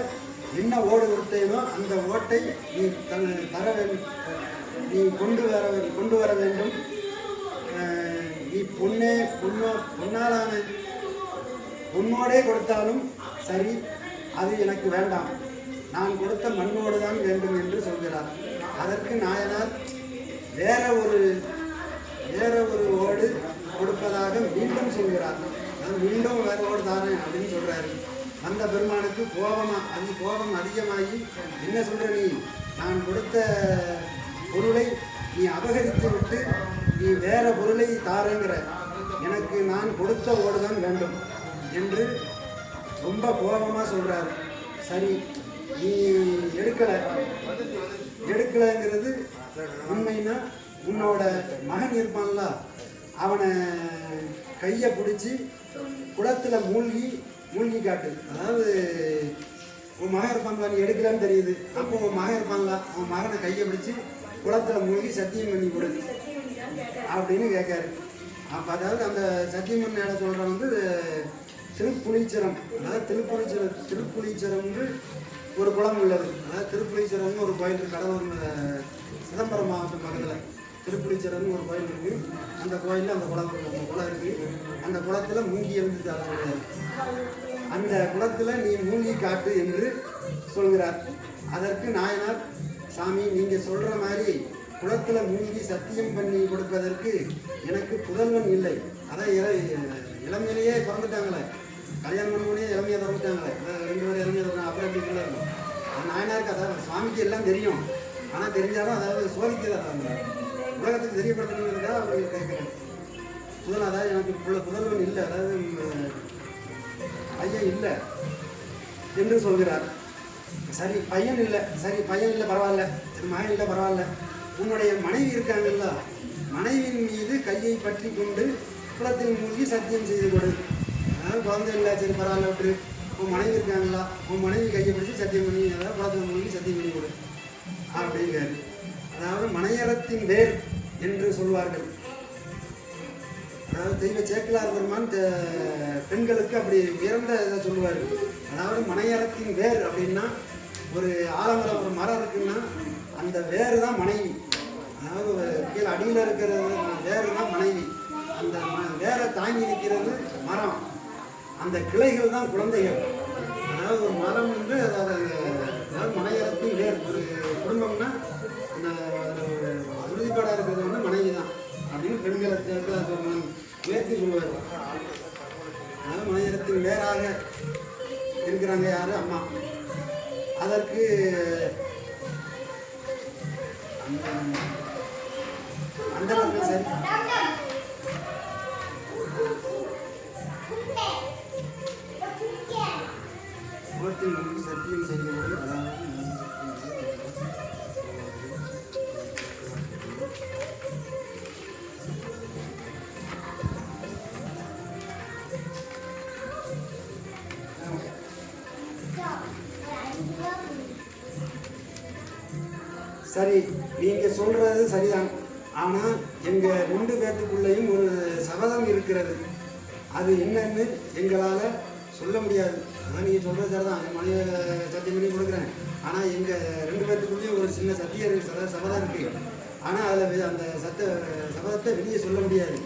என்ன ஓடு கொடுத்தேனோ அந்த ஓட்டை நீ தர வேண்டும், நீ கொண்டு வர வேண்டும். நீ பொன்னாலான பொன்னோடே கொடுத்தாலும் சரி, அது எனக்கு வேண்டாம், நான் கொடுத்த மண்ணோடு தான் வேண்டும் என்று சொல்கிறார். அதற்கு நாயனார் வேற ஒரு ஓடு கொடுப்பதாக மீண்டும் சொல்கிறார். அது மீண்டும் வேற ஓடு தானே அப்படின்னு சொல்றாரு. அந்த பெருமானுக்கு கோபம் அதிகமாகி, என்ன சொல்ற நீ, நான் கொடுத்த பொருளை நீ அபகரித்து விட்டு நீ வேற பொருளை தாருங்கிற, எனக்கு நான் கொடுத்த ஓடு தான் வேண்டும் என்று ரொம்ப கோபமாக சொல்கிறாரு. சரி, நீ எடுக்கலைங்கிறது உண்மைன்னா உன்னோட மகன் இருப்பான்ல, அவனை கையை பிடிச்சி குளத்தில் மூழ்கி காட்டு. அதாவது உன் மகன் இருப்பாங்களா, நீ எடுக்கலான்னு தெரியுது, அப்போ உன் மகன் இருப்பாங்களா, அவன் மகனை கையை பிடிச்சி குளத்தில் மூழ்கி சத்தியம் பண்ணி கொடு அப்படின்னு கேட்காரு. அப்போ அதாவது அந்த சத்தியம் பண்ண இடம் சொல்கிற வந்து திருப்புலீச்சரம். அதாவது திருப்புலீச்சரம் ஒரு குளம் உள்ளது. அதாவது திருப்புலீச்சரம்னு ஒரு கோயில் இருக்குது, கடலூர் சிதம்பரம் மாவட்டம் பக்கத்தில் திருப்புலீச்சரம்னு ஒரு கோயில் இருக்குது. அந்த கோயிலில் அந்த குளம் இருக்குது. அந்த குளத்தில் மூங்கி எழுந்து சொல்கிறார். அந்த குளத்தில் நீ மூங்கி காட்டு என்று சொல்கிறார். அதற்கு நாயனார், சாமி நீங்கள் சொல்கிற மாதிரி குளத்தில் மூங்கி சத்தியம் பண்ணி கொடுப்பதற்கு எனக்கு புதல்வன் இல்லை. அதான் இளமையிலேயே பிறந்துட்டாங்களே, கல்யாணம் பண்ணி இளமையாக திறந்துட்டாங்களே, 2 பேர் இளமையாக திறந்தாங்க. அப்புறம் எப்படி பிள்ளை இருக்கும்? அது நாயனாருக்கு, அதாவது சுவாமிக்கு எல்லாம் தெரியும், ஆனால் தெரிஞ்சாலும் அதாவது சோதிக்கிறாங்க, உலகத்துக்கு தெரியப்படுத்தணுங்கிறதா அவர் கேட்குறேன். அதாவது எனக்கு புதல்வன் இல்லை, அதாவது பையன் இல்லை என்று சொல்கிறார். சரி பையன் இல்லை பரவாயில்ல, மகன் இல்லை பரவாயில்ல, உன்னுடைய மனைவி இருக்காங்கல்ல, மனைவியின் மீது கையை பற்றி கொண்டு குளத்தில் மூழ்கி சத்தியம் செய்து கொடு. அதாவது குழந்தை இல்லை, சரி பரவாயில்ல விட்டு, உன் மனைவி இருக்காங்களா, உன் மனைவி கையை பிடிச்சி சத்தியம் பண்ணி, அதாவது குளத்தில் மூழ்கி சத்தியம் பண்ணி கொடு அப்படிங்கிறாரு. அதாவது மனையறத்தின் வேர் என்று சொல்வார்கள். அதாவது தெய்வ சேக்கிழார் பெருமான் பெண்களுக்கு அப்படி உயர்ந்த இதை சொல்லுவார். அதாவது மனையறத்தின் வேர் அப்படின்னா, ஒரு ஆலமரம் ஒரு மரம் இருக்குன்னா அந்த வேறு தான் மனைவி. அதாவது கீழே அடியில் இருக்கிறது வேறு தான் மனைவி. அந்த வேரை தாங்கி நிற்கிறது மரம், அந்த கிளைகள் தான் குழந்தைகள். அதாவது ஒரு மரம் வந்து அதாவது மனையறத்தின் வேர். ஒரு குடும்பம்னா அந்த உறுதிப்பாடாக இருக்கிறது வந்து மனைவி தான் அப்படின்னு பெண்களை உயர்த்தி சொல்லுவார். அதாவது மனையறத்தின் வேறாக இருக்கிறாங்க யார், அம்மா. அதற்கு அந்தவர்கள் சரி சத்தியம் செய்யும்போது, சரி நீங்கள் சொல்கிறது சரிதான், ஆனால் எங்கள் 2 பேர்த்துக்குள்ளேயும் ஒரு சபதம் இருக்கிறது, அது என்னன்னு எங்களால் சொல்ல முடியாது. அதான் நீங்கள் சொல்கிறது சரிதான், என் மனைவி சத்தியம் பண்ணி கொடுக்குறேன், ஆனால் எங்கள் 2 பேர்த்துக்குள்ளேயும் ஒரு சின்ன சபதம் இருக்குது. ஆனால் அதில் அந்த சபதத்தை வெளியே சொல்ல முடியாது.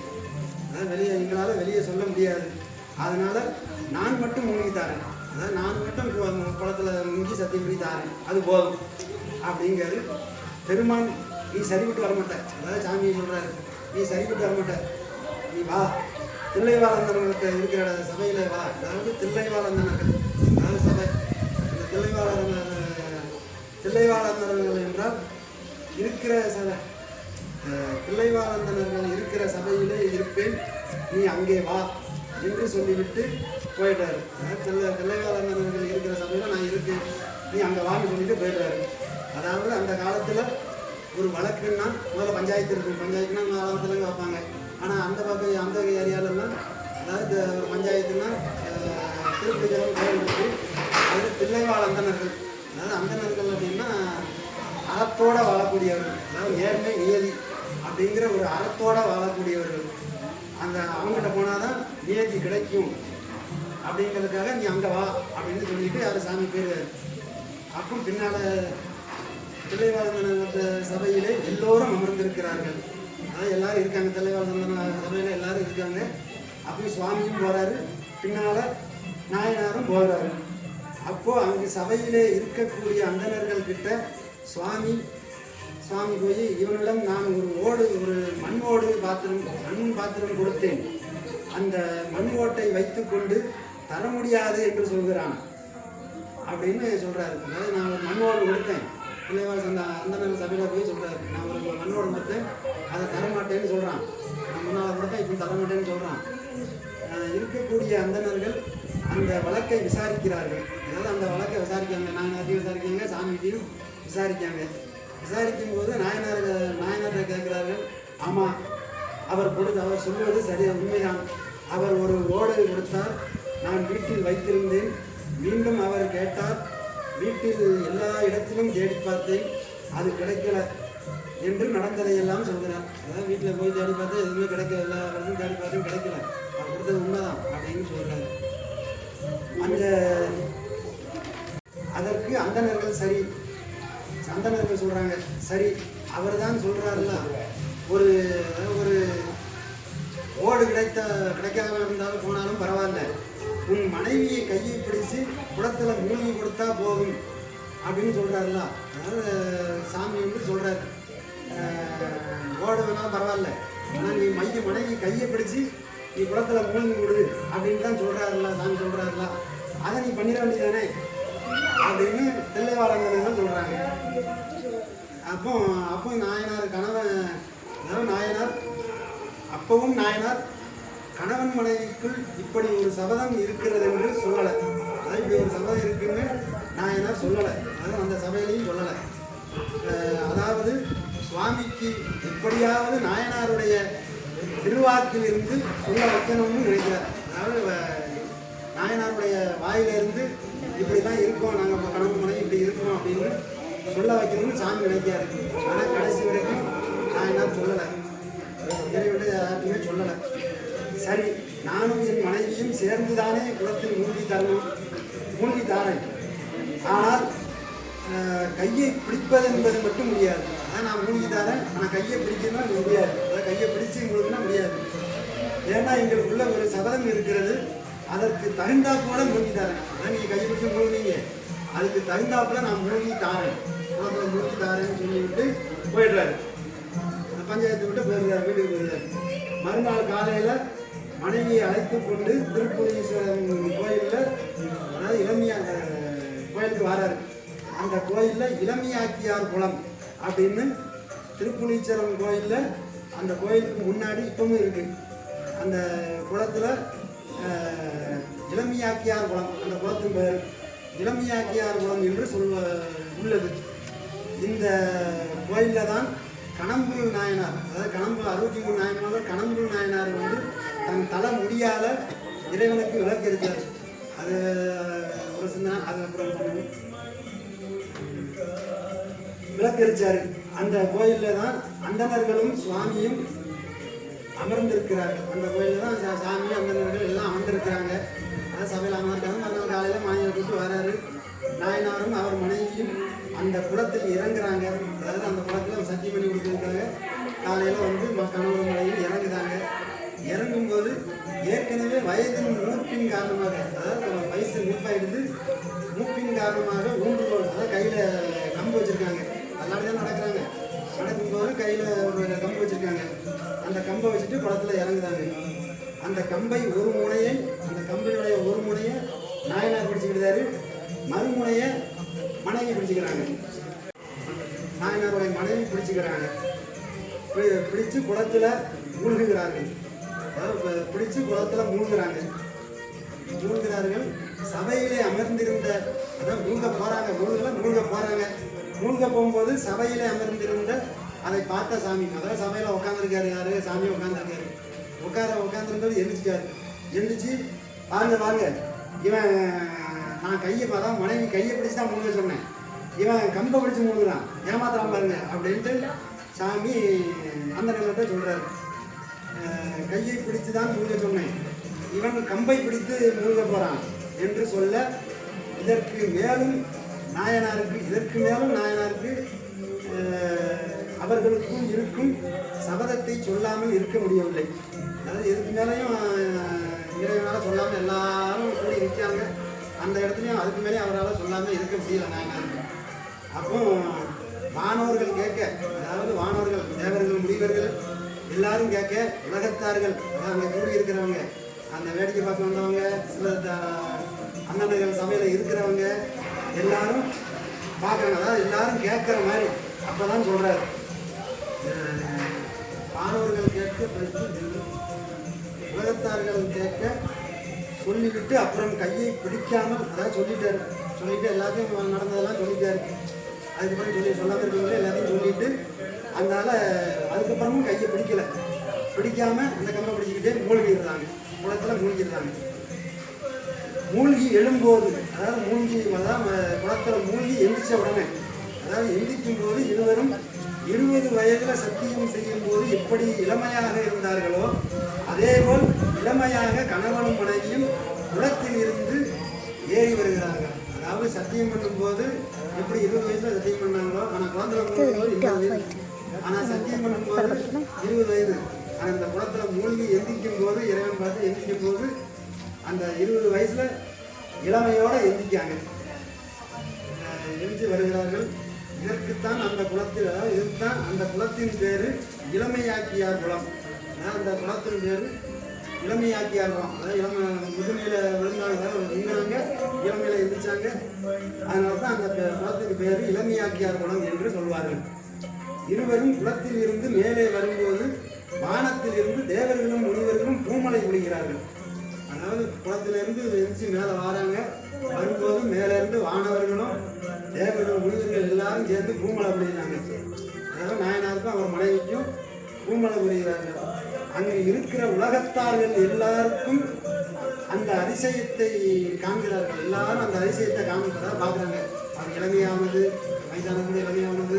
அதாவது எங்களால் வெளியே சொல்ல முடியாது. அதனால் நான் மட்டும் முங்கி தாரேன், அதாவது நான் மட்டும் குளத்தில் முங்கி சத்தியம் பண்ணி தாரேன், அது போதும் அப்படிங்கிறது. பெருமான் நீ சரிவிட்டு வரமாட்ட, அதாவது சாமி சொல்கிறாரு, நீ சரிவிட்டு வரமாட்ட, நீ வா தில்லைவாழந்தனர்கிட்ட இருக்கிற சபையில் வா. அதாவது தில்லைவாழந்தனர்கள், அதாவது சபை தில்லைவாழந்தனர்கள் என்றால் இருக்கிற தில்லைவாழந்தனர்கள் இருக்கிற சபையிலே இருப்பேன், நீ அங்கே வா என்று சொல்லிவிட்டு போயிட்டாரு. தில்லைவாழந்தனர்கள் இருக்கிற சபையில் நான் இருக்கேன், நீ அங்கே வான்னு சொல்லிட்டு போயிடுறாரு. அதாவது அந்த காலத்தில் ஒரு வழக்குன்னா முதல்ல பஞ்சாயத்து இருக்கும். பஞ்சாயத்துனா காலத்தில் வைப்பாங்க. ஆனால் அந்த பக்கம் அந்த ஏரியாலெல்லாம் அதாவது ஒரு பஞ்சாயத்துனா திருப்பதி கோயில் இருக்குது. அது தில்லைவாழ் அந்தனர்கள். அதாவது அந்தனர்கள் அப்படின்னா அறத்தோடு வாழக்கூடியவர்கள், அதாவது நேர்மை நியதி அப்படிங்கிற ஒரு அறத்தோடு வாழக்கூடியவர்கள். அந்த அவங்ககிட்ட போனால் தான் நியதி கிடைக்கும் அப்படிங்கிறதுக்காக நீ அங்கே வா அப்படின்னு சொல்லிட்டு யார் சாமி போயிடுவார். அப்போ பின்னால் தில்லைவாழ் சபையிலே எல்லோரும் அமர்ந்திருக்கிறார்கள். அதாவது எல்லாரும் இருக்காங்க, தில்லைவாழ் சபையில் எல்லாரும் இருக்காங்க. அப்போ சுவாமியும் போகிறாரு, பின்னால் நாயனாரும் போகிறாரு. அப்போது அங்கு சபையிலே இருக்கக்கூடிய அந்தணர்கள் கிட்ட சுவாமி போய் இவனிடம் நான் ஒரு மண் பாத்திரம் கொடுத்தேன், அந்த மண் ஓட்டை வைத்து கொண்டு தர முடியாது என்று சொல்கிறான் அப்படின்னு சொல்கிறாரு. அதாவது நான் ஒரு மண் ஓடு கொடுத்தேன், தில்லைவாழ் அந்தணர்கள் சபையில் போய் சொல்கிறாரு, நான் ஒரு மண் ஓடு கொடுத்தேன், அதை தரமாட்டேன்னு சொல்கிறான். நான் முன்னால் கொடுத்தேன், இப்போ தரமாட்டேன்னு சொல்கிறான். இருக்கக்கூடிய அந்தணர்கள் அந்த வழக்கை விசாரிக்கிறார்கள். அதாவது அந்த வழக்கை விசாரிக்காங்க, நாயனாரையும் விசாரிக்காங்க, சாமிகிட்டையும் விசாரிக்காங்க. விசாரிக்கும் போது நாயனாரை கேட்குறார்கள், ஆமாம் அவர் சொல்வது சரியாக உண்மைதான். அவர் ஒரு ஓடு கொடுத்தார், நான் வீட்டில் வைத்திருந்தேன். மீண்டும் அவர் கேட்டார், வீட்டில் எல்லா இடத்திலும் தேடி பார்த்தேன், அது கிடைக்கல என்று நடந்ததையெல்லாம் சொல்கிறார். அதாவது வீட்டில் போய் தேடி பார்த்தா எதுவுமே கிடைக்கல, எல்லா இடத்துலையும் தேடி பார்த்தும் கிடைக்கல, அவர் கொடுத்தது உண்மைதான் அப்படின்னு சொல்கிறார். அதற்கு அந்தணர்கள் சொல்கிறாங்க, சரி அவர் தான் சொல்கிறாருல்ல, ஒரு ஓடு கிடைக்காம இருந்தாலும் போனாலும் பரவாயில்ல, உன் மனைவியை கையை பிடிச்சு குளத்தில் மூழ்கி கொடுத்தா போதும் அப்படின்னு சொல்கிறாருல்ல. அதாவது சாமி சொல்கிறார், ஓட வேணாலும் பரவாயில்ல, ஆனால் நீ மனைவி கையை பிடிச்சி நீ குளத்தில் மூழ்கி கொடு அப்படின்னு தான் சொல்கிறாருல்ல, சாமி சொல்கிறாருல்ல, அதை நீ பண்ணிட வேண்டியதானே அப்படின்னு தில்லைவாழந்தனர்கள் சொல்கிறாங்க. அப்போ நாயனார் கணவன், அதாவது நாயனார் கணவன் மனைவிக்குள் இப்படி ஒரு சபதம் இருக்கிறது என்று சொல்லலை. அதாவது இப்படி ஒரு சபதம் இருக்குன்னு நாயனார் சொல்லலை, அதாவது அந்த சபையிலையும் சொல்லலை. அதாவது சுவாமிக்கு எப்படியாவது நாயனாருடைய திருவாக்கில் இருந்து சொல்ல வைக்கணும்னு நினைக்கிறார். அதாவது நாயனாருடைய வாயிலிருந்து இப்படி தான் இருக்கோம், நாங்கள் கணவன் மனைவி இப்படி இருக்கோம் அப்படின்னு சொல்ல வைக்கணும்னு சாமி நினைக்காரு. ஆனால் கடைசி வரைக்கும் நாயனார் சொல்லலை, இறைவனை யாருக்குமே சொல்லலை. சரி, நானும் என் மனைவியும் சேர்ந்து தானே குளத்தில் மூழ்கி தாரேன், ஆனால் கையை பிடிப்பது என்பது மட்டும் முடியாது. அதான் நான் மூழ்கி தாரேன், ஆனால் கையை பிடிக்கணும்னா முடியாது. அதாவது கையை பிடிச்சி மூழ்கினா முடியாது. ஏன்னா எங்களுக்குள்ள ஒரு சபதம் இருக்கிறது, அதற்கு தகுந்தாப்புல மூழ்கி தாரேன். அதான் நீங்கள் கையை பிடிச்சி மூழ்கினீங்க, அதுக்கு தகுந்தாப்புல நான் மூழ்கி தாரேன், குளத்தில் மூழ்கி தாரேன்னு சொல்லிவிட்டு போயிடுறாரு. பஞ்சாயத்து விட்டு போயிடுறாரு, வீட்டுக்கு போயிடுறாரு. மறுநாள் காலையில் மனைவியை அழைத்து கொண்டு திருப்புலீஸ்வரன் கோயிலில், அதாவது கோயிலுக்கு வராரு. அந்த கோயிலில் இளமியாக்கியார் குளம் அப்படின்னு திருப்புலீஸ்வரன் கோயிலில், அந்த கோயிலுக்கு முன்னாடி இப்பவும் இருக்குது. அந்த குளத்தில் இளமியாக்கியார் குளம், அந்த குளத்தின் பேர் இளமியாக்கியார் குளம் என்று உள்ளது. இந்த கோயிலில் தான் கணம்புல் நாயனார், அதாவது கணம்புல் 63 நாயனார், கணம்புல் நாயனார் தன் தலை முடியாத இறைவனுக்கு விளக்கெரிச்சார். அது ஒரு சின்ன, அது அப்புறம் விளக்கெரிச்சார். அந்த கோயிலில் தான் அந்தணர்களும் சுவாமியும் அமர்ந்திருக்கிறார்கள். அந்த கோயிலில் தான் சாமி அந்தணர்கள் எல்லாம் அமர்ந்திருக்கிறாங்க. அதாவது சபையில் அமர்ந்தாங்க. மறுநாள் காலையில் மனைவியை கூப்பிட்டு வராரு. நாயனாரும் அவர் மனைவியும் அந்த குளத்தில் இறங்குறாங்க. அதாவது அந்த குளத்தில் சத்தியம் பண்ணி கொடுத்துருக்காங்க. காலையில் கணவன் மனைவி இறங்குறாங்க. இறங்கும்போது ஏற்கனவே வயதின் மூப்பின் காரணமாக, அதாவது வயசு மூப்பாயிடுது, மூப்பின் காரணமாக ஊன்றுகோல், அதாவது கையில் கம்பு வச்சுருக்காங்க. எல்லாரும் தான் நடக்கிறாங்க. நடக்கும்போது கையில் ஒரு கம்பு வச்சுருக்காங்க. அந்த கம்பை வச்சுட்டு குளத்தில் இறங்குறாங்க. அந்த கம்பை அந்த கம்பினுடைய ஒரு முனையை நாயனார் பிடிச்சிக்கிட்டாரு, மறுமுனையை மனைவி பிடிச்சிக்கிறாங்க. நாயனாருடைய மனைவி பிடிச்சுக்கிறாங்க. பிடிச்சு குளத்தில் மூழ்குகிறார்கள். அதாவது பிடிச்சு குளத்தில் மூழ்கிறார்கள். சபையிலே அமர்ந்திருந்த, அதாவது மூழ்க போகிறாங்க. மூழ்க போகும்போது சபையிலே அமர்ந்திருந்த அதை பார்த்த சாமி, அதாவது சபையில் உட்காந்துருக்காரு யாரு, சாமி உட்காந்துருக்காரு. உட்காந்துருந்தது எந்திரிச்சு வாங்க இவன் நான் அதான் மனைவி கையை பிடிச்சி தான் மூழ்க சொன்னேன், இவன் கம்பை பிடிச்சி மூழ்கிறான், ஏமாத்திரம் பாருங்க அப்படின்ட்டு சாமி அந்த நேரத்தை சொல்கிறாரு. கையை பிடித்து தான் மூழ்க சொன்னேன், இவன் கம்பை பிடித்து மூழ்க போகிறான் என்று சொல்ல, இதற்கு மேலும் நாயனாருக்கு அவர்களுக்கும் இருக்கும் சபதத்தை சொல்லாமல் இருக்க முடியவில்லை. அதாவது இதுக்கு மேலேயும் இறைவனால் சொல்லாமல் எல்லாரும் கூடி நிற்காங்க. அந்த இடத்துலையும் அதுக்கு மேலே அவரால் சொல்லாமல் இருக்க முடியல நாயனாருக்கு. அப்போ வானோர்கள் கேட்க, அதாவது வானோர்கள், தேவர்கள், முனிவர்கள் எல்லாரும் கேட்க, உலகத்தார்கள், அதாவது அங்கே கூடி இருக்கிறவங்க, அந்த வேடிக்கை பார்க்க வந்தவங்க, சில அண்ணன்கள் சபையில் இருக்கிறவங்க எல்லாரும் பார்க்குறாங்க. அதாவது எல்லாரும் கேட்குற மாதிரி அப்போ தான் சொல்கிறார், வானவர்கள் கேட்க, உலகத்தார்கள் கேட்க சொல்லிவிட்டு அப்புறம் கையை பிடிக்காமல், அதாவது சொல்லிட்டு எல்லாத்தையும் நடந்ததெல்லாம் சொல்லிட்டாரு. அதுக்கப்புறம் சொல்லாமல் இருக்கிறவங்க எல்லாத்தையும் சொல்லிட்டு, அதனால் அதுக்கப்புறமும் கையை பிடிக்காமல் அந்த கம்பை பிடிச்சிக்கிட்டே மூழ்கிடுறாங்க. குளத்தில் மூழ்கிடுறாங்க. மூழ்கி எழும்போது, அதாவது குளத்தில் மூழ்கி எந்திரிச்ச உடனே, அதாவது எந்திரிக்கும் போது இருவரும் 20 வயதில் சத்தியம் செய்யும் போது எப்படி இளமையாக இருந்தார்களோ அதேபோல் இளமையாக கணவனும் மனைவியும் குளத்தில் இருந்து ஏறி வருகிறார்கள். அதாவது சத்தியம் பண்ணும்போது எப்படி 20 வயசில் சத்தியம் பண்ணாங்களோ, ஆனால் குளத்தில் மூழ்கும்போது 20 வயது, ஆனால் சத்தியம் பண்ணும்போது 20 வயது. ஆனால் இந்த குளத்தில் மூழ்கி எந்திரிக்கும் போது, இறைவன் பார்த்து எந்திரிக்கும் போது அந்த 20 வயசில் இளமையோடு எந்திரிக்காங்க, எந்திரிச்சு வருகிறார்கள். இதற்குத்தான் அந்த குளத்தில், அதாவது இதுதான் அந்த குளத்தின் பேர் இளமையாக்கியார் குளம். அந்த குளத்தின் பேர் இளமையாக்கியார் குளம். அதாவது முதுமையில் விழுந்தாங்க, இளமையில் எந்திரிச்சாங்க. அதனால தான் அந்த குளத்துக்கு பேர் இளமையாக்கியார் குளம் என்று சொல்வார்கள். இருவரும் குளத்தில் இருந்து மேலே வரும்போது வானத்தில் இருந்து தேவர்களும் முனிவர்களும் பூமலை பொழிகிறார்கள். அதாவது குளத்திலிருந்து எந்திரிச்சு மேலே வராங்க. வரும்போது மேலேருந்து வானவர்களும் தேவர்களும் முனிவர்கள் எல்லாரும் சேர்ந்து பூமலை பொழிகிறாங்க. அதாவது நாயனாருக்கும் அவர் மனைவிக்கும் பூமலை பொழிகிறார்கள். அங்கு இருக்கிற உலகத்தார்கள் எல்லாருக்கும் அந்த அதிசயத்தை காண்கிறார்கள். எல்லாரும் அந்த அதிசயத்தை காண்கிறதா பார்க்குறாங்க. அது இளமையானது, வயசானது இளமையானது,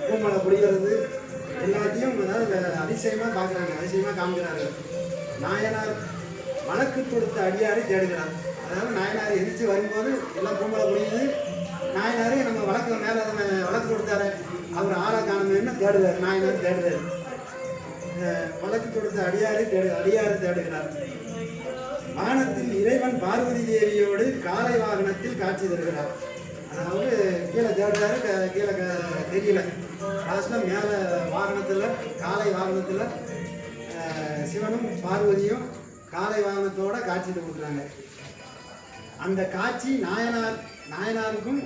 பூமலை பொழிகிறது, எல்லாத்தையும் அதாவது அதிசயமாக பார்க்குறாங்க, அதிசயமாக காண்கிறார்கள். நாயனார் வழக்கு தொடுத்த அடியாரை தேடுகிறார். அதாவது நாயனார் எதிர்த்து வரும்போது எல்லாம் பூமலை பொழியுது. நாயனாரே நம்ம வழக்கு மேலே வழக்கு கொடுத்தாரு, அவர் ஆளை காணுமேன்னு தேடுவார். நாயனார் தேடுறார், வழக்கு தொடுத்த அடியாரை தேடுகிறார். வானத்தில் இறைவன் பார்வதி தேவியோடு காலை வாகனத்தில் காட்சி தருகிறார். அதாவது கீழே தேடுறாரு, கீழே தெரியல. லாஸ்ட்டில் மேலே வாகனத்தில், காலை வாகனத்தில் சிவனும் பார்வதியும் காலை வாகனத்தோடு காட்சி கொடுக்குறாங்க. அந்த காட்சி நாயனாருக்கும்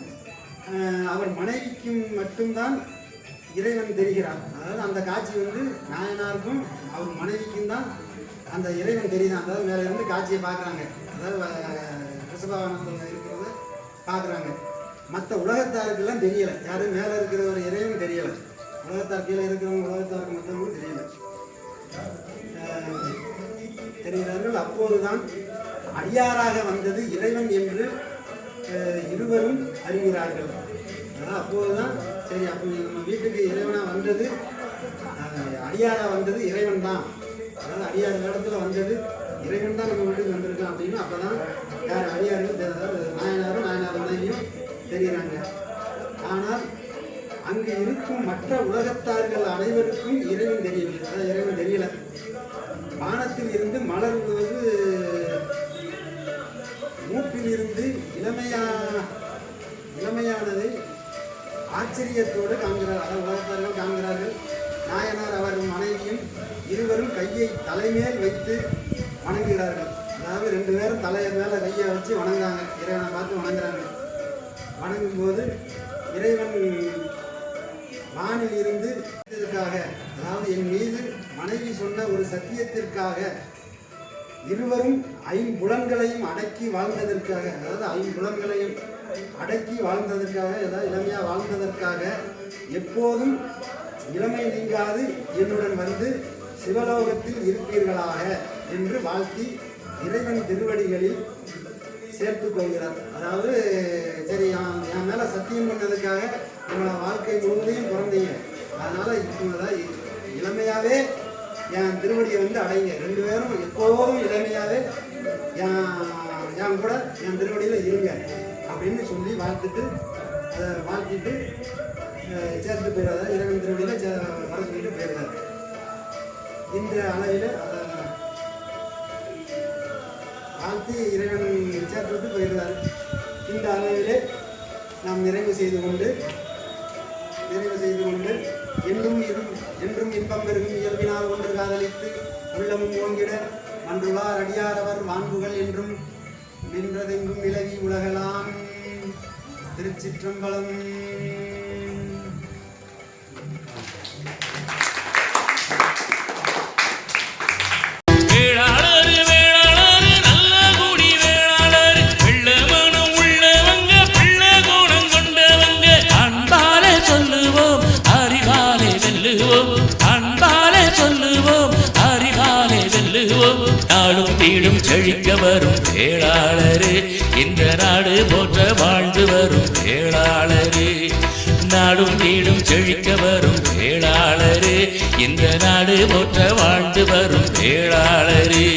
அவர் மனைவிக்கும் மட்டும்தான் இறைவன் தெரிகிறார். அதாவது அந்த காட்சி நாயனாருக்கும் அவர் மனைவிக்கும் தான் அந்த இறைவன் தெரியுதான். அதாவது மேலே இருந்து காட்சியை பார்க்குறாங்க, அதாவது ரிஷபவாகனத்தில் இருக்கிறத பார்க்குறாங்க. மற்ற உலகத்தாருக்கெல்லாம் தெரியலை, யாரும் மேலே இருக்கிற ஒரு இறைவன் தெரியலை. உலகத்தார் கீழே இருக்கிறவங்க, உலகத்தாருக்கு மற்றவங்களும் தெரியலை, தெரிகிறார்கள். அப்போதுதான் அடியாராக வந்தது இறைவன் என்று இருவரும் அறிகிறார்கள். அதான் அப்போதுதான் சரி, அப்போ நம்ம வீட்டுக்கு இறைவனாக வந்தது, அடியாராக வந்தது இறைவன் தான், அதாவது அடியார் இடத்துல வந்தது இறைவன் தான் நம்ம வீட்டுக்கு வந்திருக்கோம் அப்படின்னு அப்போ தான் யார் அடியார்கள், நாயனாரும் நாயனார் மனைவியும் தெரிகிறாங்க. ஆனால் அங்கு இருக்கும் மற்ற உலகத்தார்கள் அனைவருக்கும் இறைவன் தெரியவில்லை. அதாவது இறைவன் தெரியல. வானத்தில் இருந்து மலர் விழுவது, மூப்பில் இருந்து இளமையானதை ஆச்சரியத்தோடு காண்கிறார். அதாவது உலகத்தார்கள் காண்கிறார்கள். நாயனார் அவர் மனைவியும் இருவரும் கையை தலைமேல் வைத்து வணங்குகிறார்கள். அதாவது 2 பேரும் தலையை மேலே கையை வச்சு வணங்குறாங்க, இறைவனை பார்த்து வணங்குறாங்க. வணங்கும் போது இறைவன் வானில் இருந்து இதற்காக, அதாவது என் மீது மனைவி சொன்ன ஒரு சத்தியத்திற்காக, இருவரும் ஐம்புலன்களையும் அடக்கி வாழ்ந்ததற்காக, அதாவது ஐம்புலன்களையும் அடக்கி வாழ்ந்ததற்காக, ஏதாவது இளமையாக வாழ்ந்ததற்காக, எப்போதும் இளமை நீங்காது என்னுடன் வந்து சிவலோகத்தில் இருப்பீர்களாக என்று வாழ்த்தி இறைவன் திருவடிகளில் சேர்த்து கொள்கிறார். அதாவது சரி, என் மேலே சத்தியம் பண்ணதுக்காக உங்களை வாழ்க்கை முழுவதையும் பிறந்தீங்க, அதனால் இவங்களை இளமையாகவே என் திருவடியை வந்து அடைங்க, ரெண்டு பேரும் எப்போதும் இளமையாகவே என் கூட என் திருவடியில் இருங்க அப்படின்னு சொல்லி வாழ்த்துட்டு அதை வாழ்த்திட்டு சேர்த்துட்டு போயிடாத இறைவன் திருவடியில் வர சொல்லிட்டு போயிடுறாரு. இந்த அளவில் அதை வாழ்த்தி இறைவன் சேர்த்து விட்டு போயிடுறாரு. இந்த அளவிலே நாம் நிறைவு செய்து கொண்டு என்றும் இன்பம் பெருகும் இயல்பினால் ஒன்று காதலித்து உள்ளமும் ஓங்கிட அன்றுளார் அடியாரவர் மாண்புகள் என்றும் நின்றதெங்கும் நிலவி உலகலாம். திருச்சிற்றம்பலம். நாடும் வீடும் செழிக்க வரும் வேளாளரே, இந்த நாடு போற்ற வாழ்ந்து வரும் வேளாளரே. நாடும் வீடும் செழிக்க வரும் வேளாளரே, இந்த நாடு போற்ற வாழ்ந்து வரும் வேளாளரே.